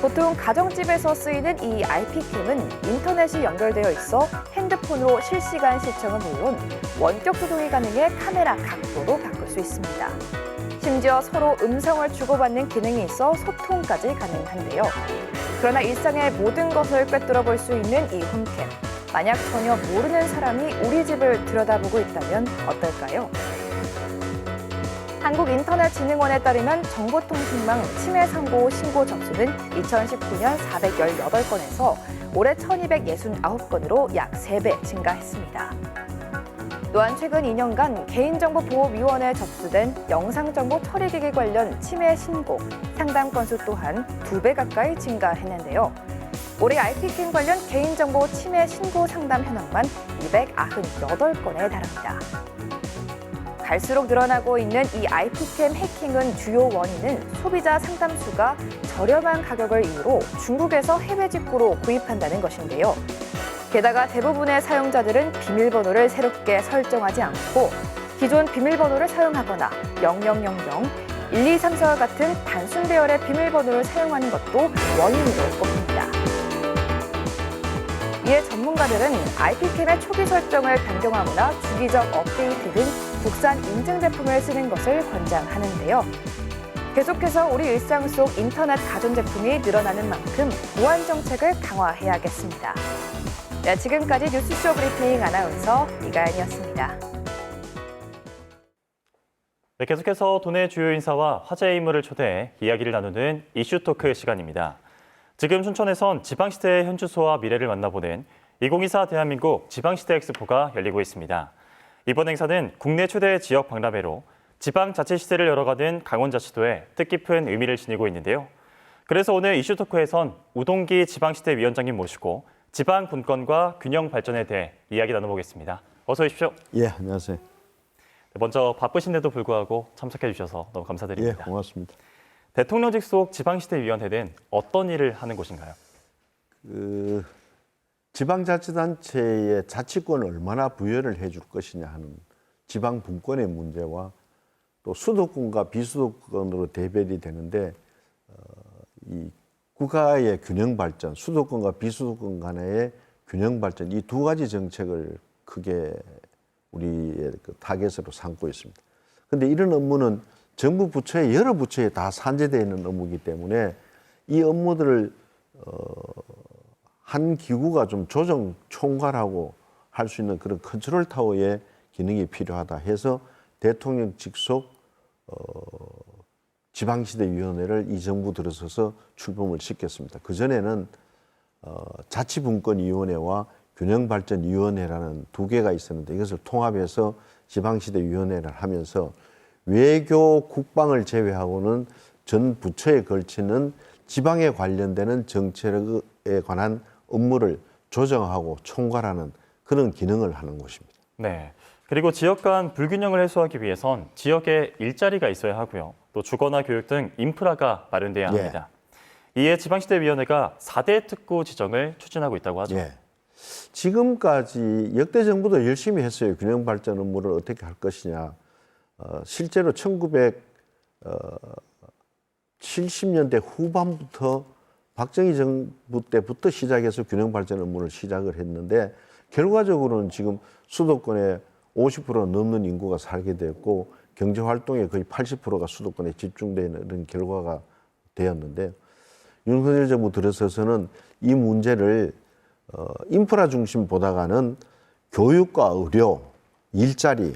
보통 가정집에서 쓰이는 이 IP캠은 인터넷이 연결되어 있어 핸드폰으로 실시간 시청은 물론 원격 조종이 가능해 카메라 각도도 바꿀 수 있습니다. 심지어 서로 음성을 주고받는 기능이 있어 소통까지 가능한데요. 그러나 일상의 모든 것을 꿰뚫어 볼 수 있는 이 홈캠. 만약 전혀 모르는 사람이 우리 집을 들여다보고 있다면 어떨까요? 한국인터넷진흥원에 따르면 정보통신망 침해 상고 신고 접수는 2019년 418건에서 올해 1269건으로 약 3배 증가했습니다. 또한 최근 2년간 개인정보보호위원회에 접수된 영상정보 처리기기 관련 침해 신고 상담 건수 또한 2배 가까이 증가했는데요. 올해 IP캠 관련 개인정보 침해 신고 상담 현황만 298건에 달합니다. 갈수록 늘어나고 있는 이 IP캠 해킹은 주요 원인은 소비자 상담수가 저렴한 가격을 이유로 중국에서 해외 직구로 구입한다는 것인데요. 게다가 대부분의 사용자들은 비밀번호를 새롭게 설정하지 않고 기존 비밀번호를 사용하거나 0000, 1234 같은 단순 배열의 비밀번호를 사용하는 것도 원인으로 꼽힙니다. 이에 전문가들은 IP캠의 초기 설정을 변경하거나 주기적 업데이트 등 국산 인증 제품을 쓰는 것을 권장하는데요. 계속해서 우리 일상 속 인터넷 가전제품이 늘어나는 만큼 보안 정책을 강화해야겠습니다. 네, 지금까지 뉴스쇼 브리핑 아나운서 이가연이었습니다. 네, 계속해서 도내 주요 인사와 화제의 인물을 초대해 이야기를 나누는 이슈토크 시간입니다. 지금 춘천에선 지방시대의 현주소와 미래를 만나보는 2024 대한민국 지방시대 엑스포가 열리고 있습니다. 이번 행사는 국내 최대 지역 박람회로 지방자치시대를 열어가는 강원자치도에 뜻깊은 의미를 지니고 있는데요. 그래서 오늘 이슈토크에선 우동기 지방시대 위원장님 모시고 지방 분권과 균형 발전에 대해 이야기 나눠보겠습니다. 어서 오십시오. 예, 안녕하세요. 먼저 바쁘신데도 불구하고 참석해 주셔서 너무 감사드립니다. 예, 고맙습니다. 대통령직 속 지방시대위원회는 어떤 일을 하는 곳인가요? 지방자치단체의 자치권을 얼마나 부여를 해줄 것이냐 하는 지방 분권의 문제와 또 수도권과 비수도권으로 대별이 되는데 이 국가의 균형 발전, 수도권과 비수도권 간의 균형 발전 이 두 가지 정책을 크게 우리의 타겟으로 삼고 있습니다. 그런데 이런 업무는 정부 부처의 여러 부처에 다 산재되어 있는 업무이기 때문에 이 업무들을 한 기구가 좀 조정 총괄하고 할 수 있는 그런 컨트롤 타워의 기능이 필요하다 해서 대통령 직속 지방시대위원회를 이 정부 들어서서 출범을 시켰습니다. 그전에는 자치분권위원회와 균형발전위원회라는 두 개가 있었는데 이것을 통합해서 지방시대위원회를 하면서 외교, 국방을 제외하고는 전 부처에 걸치는 지방에 관련되는 정책에 관한 업무를 조정하고 총괄하는 그런 기능을 하는 곳입니다. 네. 그리고 지역 간 불균형을 해소하기 위해선 지역에 일자리가 있어야 하고요. 또 주거나 교육 등 인프라가 마련돼야 합니다. 이에 지방시대위원회가 4대 특구 지정을 추진하고 있다고 하죠. 지금까지 역대 정부도 열심히 했어요. 균형 발전 업무를 어떻게 할 것이냐. 실제로 1970년대 후반부터 박정희 정부 때부터 시작해서 균형 발전 업무를 시작을 했는데 결과적으로는 지금 수도권에 50% 넘는 인구가 살게 됐고 경제 활동의 거의 80%가 수도권에 집중되는 이런 결과가 되었는데 윤석열 정부 들어서서는 이 문제를 인프라 중심 보다가는 교육과 의료, 일자리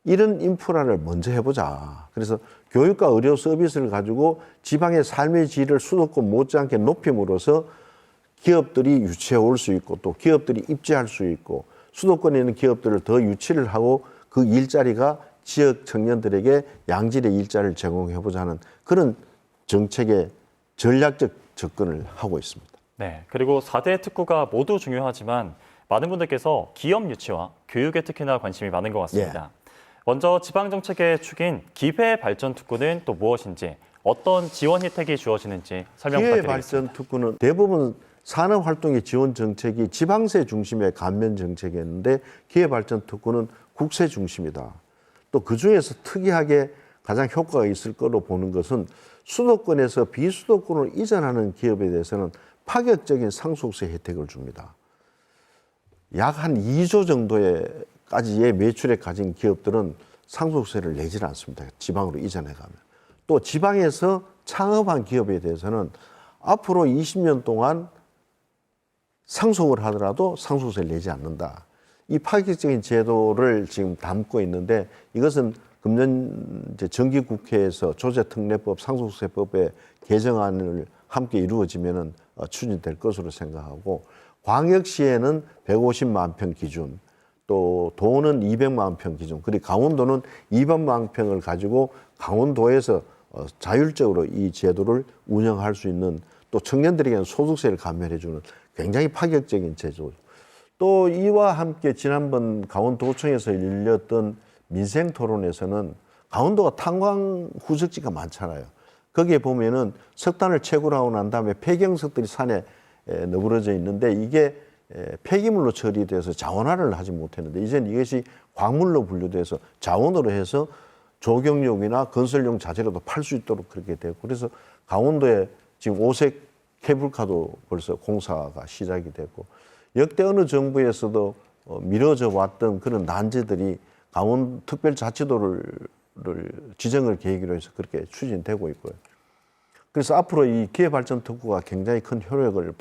이런 인프라를 먼저 해보자. 그래서 교육과 의료 서비스를 가지고 지방의 삶의 질을 수도권 못지않게 높임으로써 기업들이 유치해 올 수 있고 또 기업들이 입지할 수 있고 수도권에 있는 기업들을 더 유치를 하고 그 일자리가 지역 청년들에게 양질의 일자리를 제공해보자는 그런 정책의 전략적 접근을 하고 있습니다. 네, 그리고 4대 특구가 모두 중요하지만 많은 분들께서 기업 유치와 교육에 특히나 관심이 많은 것 같습니다. 먼저 지방정책의 축인 기회발전특구는 또 무엇인지 어떤 지원 혜택이 주어지는지 설명 부탁드리겠습니다. 기회발전특구는 대부분 산업활동의 지원 정책이 지방세 중심의 감면 정책이었는데 기회발전특구는 국세 중심이다. 또 그중에서 특이하게 가장 효과가 있을 거로 보는 것은 수도권에서 비수도권으로 이전하는 기업에 대해서는 파격적인 상속세 혜택을 줍니다. 약 한 2조 정도의까지의 매출액 가진 기업들은 상속세를 내지는 않습니다. 지방으로 이전해 가면. 또 지방에서 창업한 기업에 대해서는 앞으로 20년 동안 상속을 하더라도 상속세를 내지 않는다. 이 파격적인 제도를 지금 담고 있는데 이것은 금년 이제 정기국회에서 조세특례법, 상속세법의 개정안을 함께 이루어지면은 추진될 것으로 생각하고 광역시에는 150만 평 기준, 또 도는 200만 평 기준, 그리고 강원도는 200만 평을 가지고 강원도에서 자율적으로 이 제도를 운영할 수 있는 또 청년들에게는 소득세를 감면해주는 굉장히 파격적인 제도죠. 또 이와 함께 지난번 강원도청에서 열렸던 민생 토론에서는 강원도가 탄광 후적지가 많잖아요. 거기에 보면은 석탄을 채굴 하고 난 다음에 폐경석들이 산에 너부러져 있는데 이게 폐기물로 처리돼서 자원화를 하지 못했는데 이제는 이것이 광물로 분류돼서 자원으로 해서 조경용이나 건설용 자재로도 팔 수 있도록 그렇게 되고 그래서 강원도에 지금 오색 케이블카도 벌써 공사가 시작이 됐고 역대 어느 정부에서도 미뤄져 왔던 그런 난제들이 강원특별자치도를 지정을 계기로 해서 그렇게 추진되고 있고요. 그래서 앞으로 이 기회발전특구가 굉장히 큰 효력을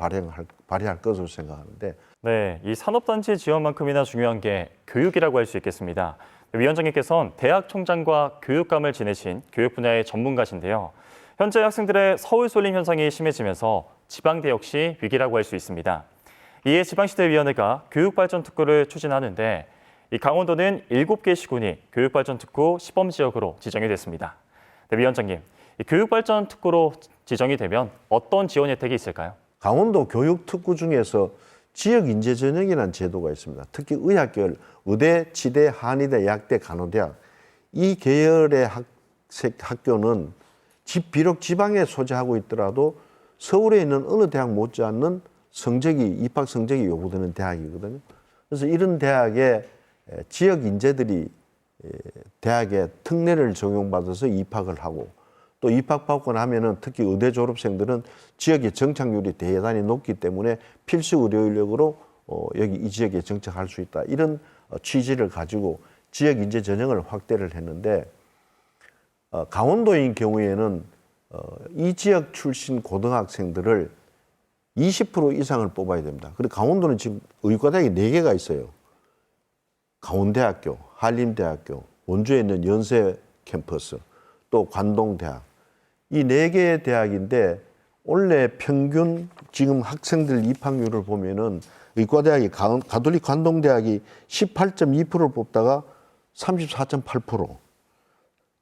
발휘할 것으로 생각하는데 네, 이 산업단지 지원만큼이나 중요한 게 교육이라고 할 수 있겠습니다. 위원장님께서는 대학 총장과 교육감을 지내신 교육 분야의 전문가신데요. 현재 학생들의 서울 쏠림 현상이 심해지면서 지방대 역시 위기라고 할 수 있습니다. 이에 지방시대위원회가 교육발전특구를 추진하는데 이 강원도는 7개 시군이 교육발전특구 시범지역으로 지정이 됐습니다. 네, 위원장님, 이 교육발전특구로 지정이 되면 어떤 지원 혜택이 있을까요? 강원도 교육특구 중에서 지역인재전형이라는 제도가 있습니다. 특히 의학계열, 의대, 치대, 한의대, 약대, 간호대학 이 계열의 학교는 비록 지방에 소재하고 있더라도 서울에 있는 어느 대학 못지않는 입학 성적이 요구되는 대학이거든요. 그래서 이런 대학에 지역 인재들이 대학에 특례를 적용받아서 입학을 하고 또 입학받고 나면은 특히 의대 졸업생들은 지역의 정착률이 대단히 높기 때문에 필수 의료 인력으로 여기 이 지역에 정착할 수 있다. 이런 취지를 가지고 지역 인재 전형을 확대를 했는데 강원도인 경우에는 이 지역 출신 고등학생들을 20% 이상을 뽑아야 됩니다. 그리고 강원도는 지금 의과대학이 4개가 있어요. 강원대학교, 한림대학교, 원주에 있는 연세 캠퍼스, 또 관동대학 이 4개의 대학인데 원래 평균 지금 학생들 입학률을 보면은 의과대학이 가톨릭 관동대학이 18.2%를 뽑다가 34.8%,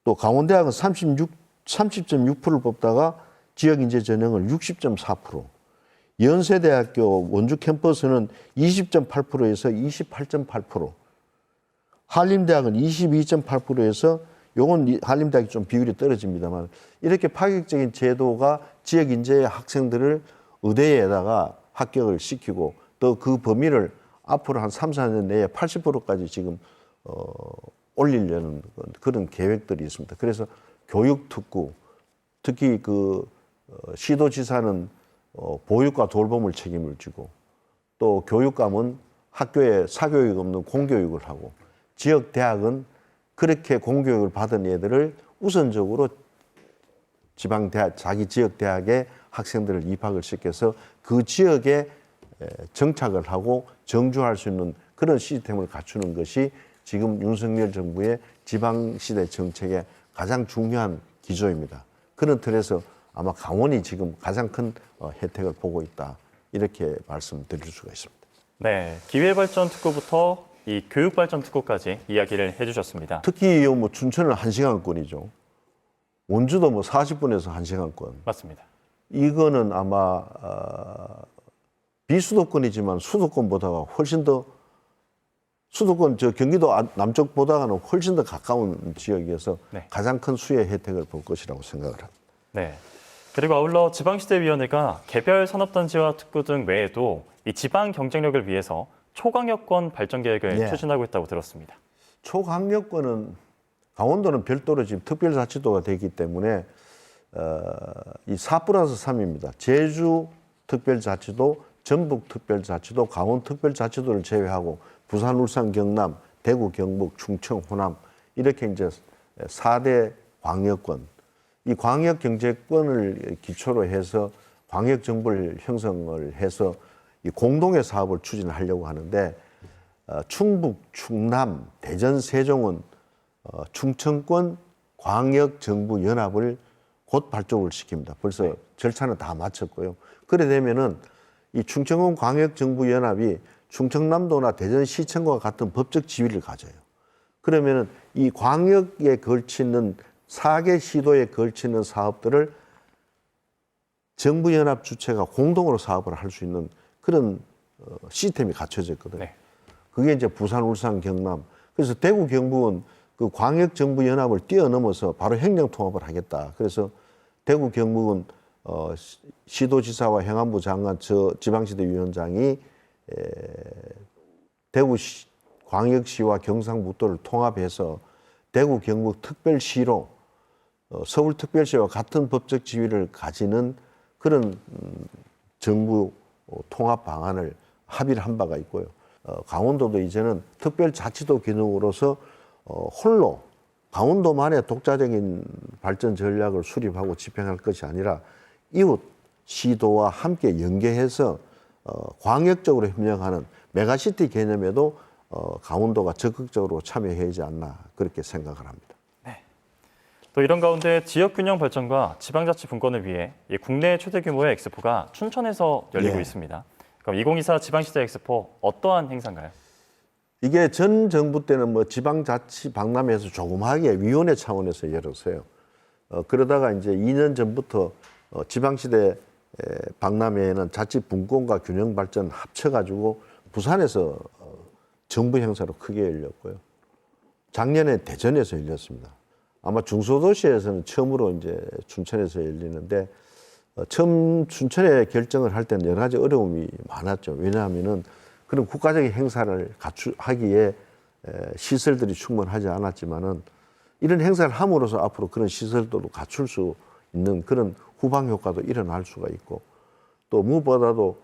또 강원대학은 30.6%를 뽑다가 지역인재 전형을 60.4%, 연세대학교 원주 캠퍼스는 20.8%에서 28.8%, 한림대학은 22.8%에서 요건 한림대학이 좀 비율이 떨어집니다만 이렇게 파격적인 제도가 지역 인재의 학생들을 의대에다가 합격을 시키고 또 그 범위를 앞으로 한 3, 4년 내에 80%까지 지금 올리려는 그런 계획들이 있습니다. 그래서 교육특구, 특히 그 시도지사는 보육과 돌봄을 책임을 지고 또 교육감은 학교에 사교육 없는 공교육을 하고 지역 대학은 그렇게 공교육을 받은 애들을 우선적으로 지방 대학, 자기 지역 대학에 학생들을 입학을 시켜서 그 지역에 정착을 하고 정주할 수 있는 그런 시스템을 갖추는 것이 지금 윤석열 정부의 지방시대 정책의 가장 중요한 기조입니다. 그런 틀에서 아마 강원이 지금 가장 큰 혜택을 보고 있다. 이렇게 말씀드릴 수가 있습니다. 네, 기회발전 특구부터 이 교육발전 특구까지 이야기를 해주셨습니다. 특히 뭐 춘천은 1시간권이죠. 원주도 뭐 40분에서 1시간권. 맞습니다. 이거는 아마 비수도권이지만 수도권보다가 훨씬 더 수도권 저 경기도 남쪽보다는 훨씬 더 가까운 지역이어서 네. 가장 큰 수혜 혜택을 볼 것이라고 생각을 합니다. 네. 그리고 아울러 지방시대위원회가 개별 산업단지와 특구 등 외에도 이 지방 경쟁력을 위해서 초강력권 발전 계획을 네. 추진하고 있다고 들었습니다. 초강력권은 강원도는 별도로 지금 특별자치도가 되기 때문에 이 4+3입니다. 제주 특별자치도, 전북 특별자치도, 강원 특별자치도를 제외하고 부산, 울산, 경남, 대구, 경북, 충청, 호남 이렇게 이제 4대 광역권, 이 광역 경제권을 기초로 해서 광역 정부를 형성을 해서 이 공동의 사업을 추진하려고 하는데 충북, 충남, 대전, 세종은 충청권 광역 정부 연합을 곧 발족을 시킵니다. 벌써 절차는 다 마쳤고요. 그래 되면은 이 충청권 광역 정부 연합이 충청남도나 대전시청과 같은 법적 지위를 가져요. 그러면은 이 광역에 걸치는 4개 시도에 걸치는 사업들을 정부 연합 주체가 공동으로 사업을 할 수 있는 그런 시스템이 갖춰져 있거든요. 네. 그게 이제 부산, 울산, 경남. 그래서 대구, 경북은 그 광역 정부 연합을 뛰어넘어서 바로 행정 통합을 하겠다. 그래서 대구, 경북은 시도지사와 행안부 장관, 지방시대 위원장이 대구 광역시와 경상북도를 통합해서 대구, 경북 특별시로 서울특별시와 같은 법적 지위를 가지는 그런 정부 통합 방안을 합의를 한 바가 있고요. 강원도도 이제는 특별자치도 기능으로서 홀로 강원도만의 독자적인 발전 전략을 수립하고 집행할 것이 아니라 이웃 시도와 함께 연계해서 광역적으로 협력하는 메가시티 개념에도 강원도가 적극적으로 참여해야지 않나 그렇게 생각을 합니다. 네. 또 이런 가운데 지역균형 발전과 지방자치 분권을 위해 이 국내 최대 규모의 엑스포가 춘천에서 열리고 네. 있습니다. 그럼 2024 지방시대 엑스포 어떠한 행사인가요? 이게 전 정부 때는 뭐 지방자치 박람회에서 조그마하게 위원회 차원에서 열었어요. 그러다가 이제 2년 전부터 지방시대 박람회에는 자치 분권과 균형 발전 합쳐가지고 부산에서 정부 행사로 크게 열렸고요. 작년에 대전에서 열렸습니다. 아마 중소도시에서는 처음으로 이제 춘천에서 열리는데 처음 춘천에 결정을 할 때는 여러 가지 어려움이 많았죠. 왜냐하면은 그런 국가적인 행사를 하기에 시설들이 충분하지 않았지만은 이런 행사를 함으로써 앞으로 그런 시설도 갖출 수 있는 그런 후방 효과도 일어날 수가 있고 또 무엇보다도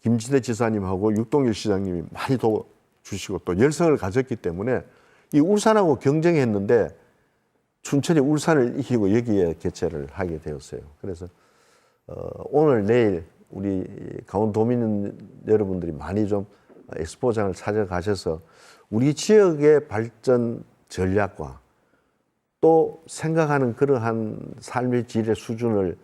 김진애 지사님하고 육동일 시장님이 많이 도와주시고 또 열성을 가졌기 때문에 이 울산하고 경쟁했는데 춘천이 울산을 이기고 여기에 개최를 하게 되었어요. 그래서 오늘 내일 우리 강원도민 여러분들이 많이 좀 엑스포장을 찾아가셔서 우리 지역의 발전 전략과 또 생각하는 그러한 삶의 질의 수준을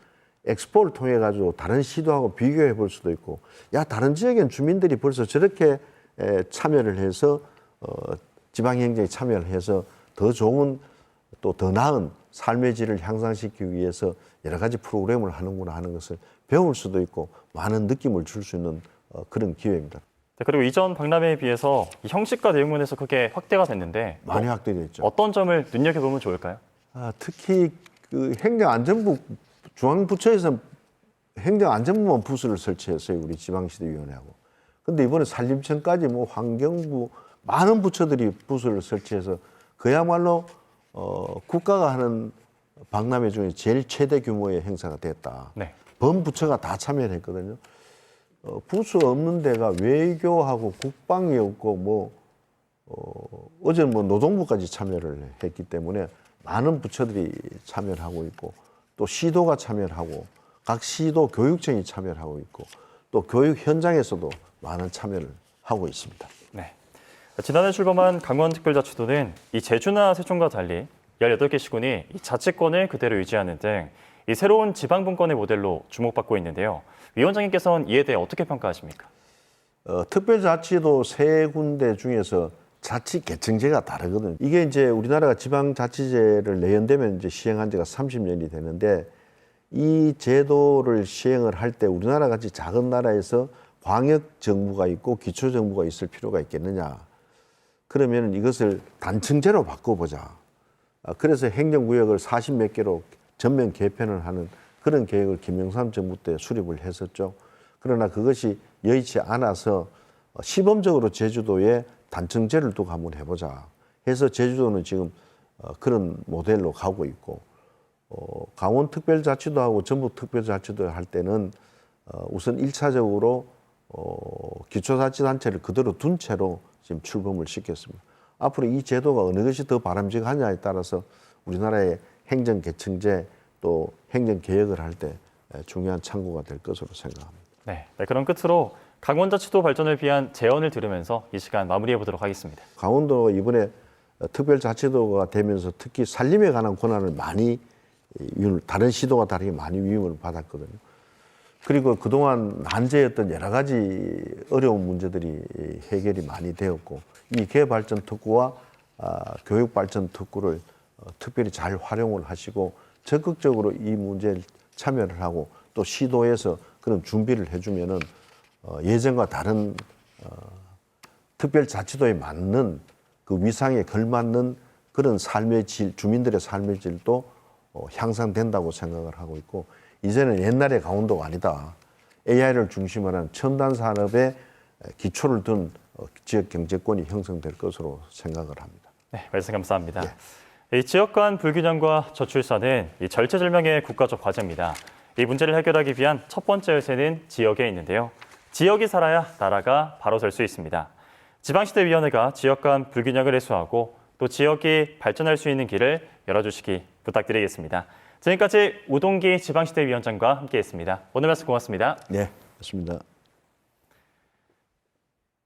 엑스포를 통해 가지고 다른 시도하고 비교해 볼 수도 있고, 야, 다른 지역엔 주민들이 벌써 저렇게 참여를 해서 지방행정에 참여를 해서 더 좋은 또 더 나은 삶의 질을 향상시키기 위해서 여러 가지 프로그램을 하는구나 하는 것을 배울 수도 있고 많은 느낌을 줄 수 있는 그런 기회입니다. 네, 그리고 이전 박람회에 비해서 이 형식과 내용면에서 크게 확대가 됐는데 많이 확대됐죠. 어떤 점을 눈여겨보면 좋을까요? 특히 그 행정안전부 중앙부처에서 행정안전부만 부서를 설치했어요. 우리 지방시도위원회하고. 근데 이번에 산림청까지 뭐 환경부 많은 부처들이 부서를 설치해서 그야말로 국가가 하는 박람회 중에 제일 최대 규모의 행사가 됐다. 네. 범부처가 다 참여를 했거든요. 부서 없는 데가 외교하고 국방이 없고 어제는 노동부까지 참여를 했기 때문에 많은 부처들이 참여를 하고 있고, 또 시도가 참여를 하고, 각 시도 교육청이 참여를 하고 있고, 또 교육 현장에서도 많은 참여를 하고 있습니다. 네. 지난해 출범한 강원특별자치도는 이 제주나 세종과 달리 18개 시군이 이 자치권을 그대로 유지하는 등 이 새로운 지방분권의 모델로 주목받고 있는데요. 위원장님께서는 이에 대해 어떻게 평가하십니까? 특별자치도 세 군데 중에서 자치 계층제가 다르거든요. 이게 이제 우리나라가 지방자치제를 내연되면 이제 시행한 지가 30년이 되는데, 이 제도를 시행을 할 때 우리나라 같이 작은 나라에서 광역 정부가 있고 기초 정부가 있을 필요가 있겠느냐? 그러면 이것을 단층제로 바꿔보자. 그래서 행정구역을 40몇 개로 전면 개편을 하는 그런 계획을 김영삼 정부 때 수립을 했었죠. 그러나 그것이 여의치 않아서 시범적으로 제주도에 단층제를 두고 한번 해보자 해서 제주도는 지금 그런 모델로 가고 있고, 강원특별자치도하고 전북특별자치도 할 때는 우선 1차적으로 기초자치단체를 그대로 둔 채로 지금 출범을 시켰습니다. 앞으로 이 제도가 어느 것이 더 바람직하냐에 따라서 우리나라의 행정계층제 또 행정개혁을 할 때 중요한 참고가 될 것으로 생각합니다. 네, 그럼 끝으로 강원자치도 발전을 위한 제언을 들으면서 이 시간 마무리해 보도록 하겠습니다. 강원도가 이번에 특별자치도가 되면서 특히 산림에 관한 권한을 많이 다른 시도가 다르게 많이 위임을 받았거든요. 그리고 그동안 난제였던 여러 가지 어려운 문제들이 해결이 많이 되었고, 이 개발전 특구와 교육발전 특구를 특별히 잘 활용을 하시고 적극적으로 이 문제에 참여를 하고 또 시도에서 그런 준비를 해주면은 예전과 다른 특별자치도에 맞는 그 위상에 걸맞는 그런 삶의 질, 주민들의 삶의 질도 향상된다고 생각을 하고 있고, 이제는 옛날의 강원도가 아니다. AI를 중심으로 한 첨단 산업의 기초를 둔 지역 경제권이 형성될 것으로 생각을 합니다. 네, 말씀 감사합니다. 이 지역 간 불균형과 저출산은 이 절체절명의 국가적 과제입니다. 이 문제를 해결하기 위한 첫 번째 열쇠는 지역에 있는데요. 지역이 살아야 나라가 바로 설 수 있습니다. 지방시대위원회가 지역 간 불균형을 해소하고 또 지역이 발전할 수 있는 길을 열어주시기 부탁드리겠습니다. 지금까지 우동기 지방시대위원장과 함께했습니다. 오늘 말씀 고맙습니다. 네, 고맙습니다.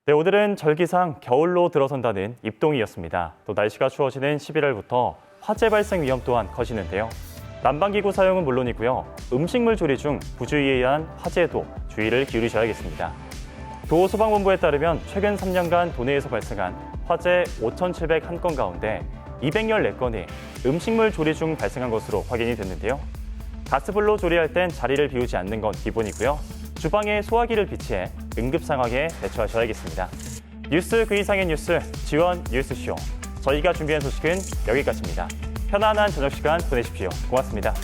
네, 오늘은 절기상 겨울로 들어선다는 입동이었습니다. 또 날씨가 추워지는 11월부터 화재 발생 위험 또한 커지는데요. 난방기구 사용은 물론이고요. 음식물 조리 중 부주의에 의한 화재에도 주의를 기울이셔야겠습니다. 도소방본부에 따르면 최근 3년간 도내에서 발생한 화재 5,701건 가운데 214건이 음식물 조리 중 발생한 것으로 확인이 됐는데요. 가스불로 조리할 땐 자리를 비우지 않는 건 기본이고요. 주방에 소화기를 비치해 응급 상황에 대처하셔야겠습니다. 뉴스 그 이상의 뉴스, 지원 뉴스쇼. 저희가 준비한 소식은 여기까지입니다. 편안한 저녁 시간 보내십시오. 고맙습니다.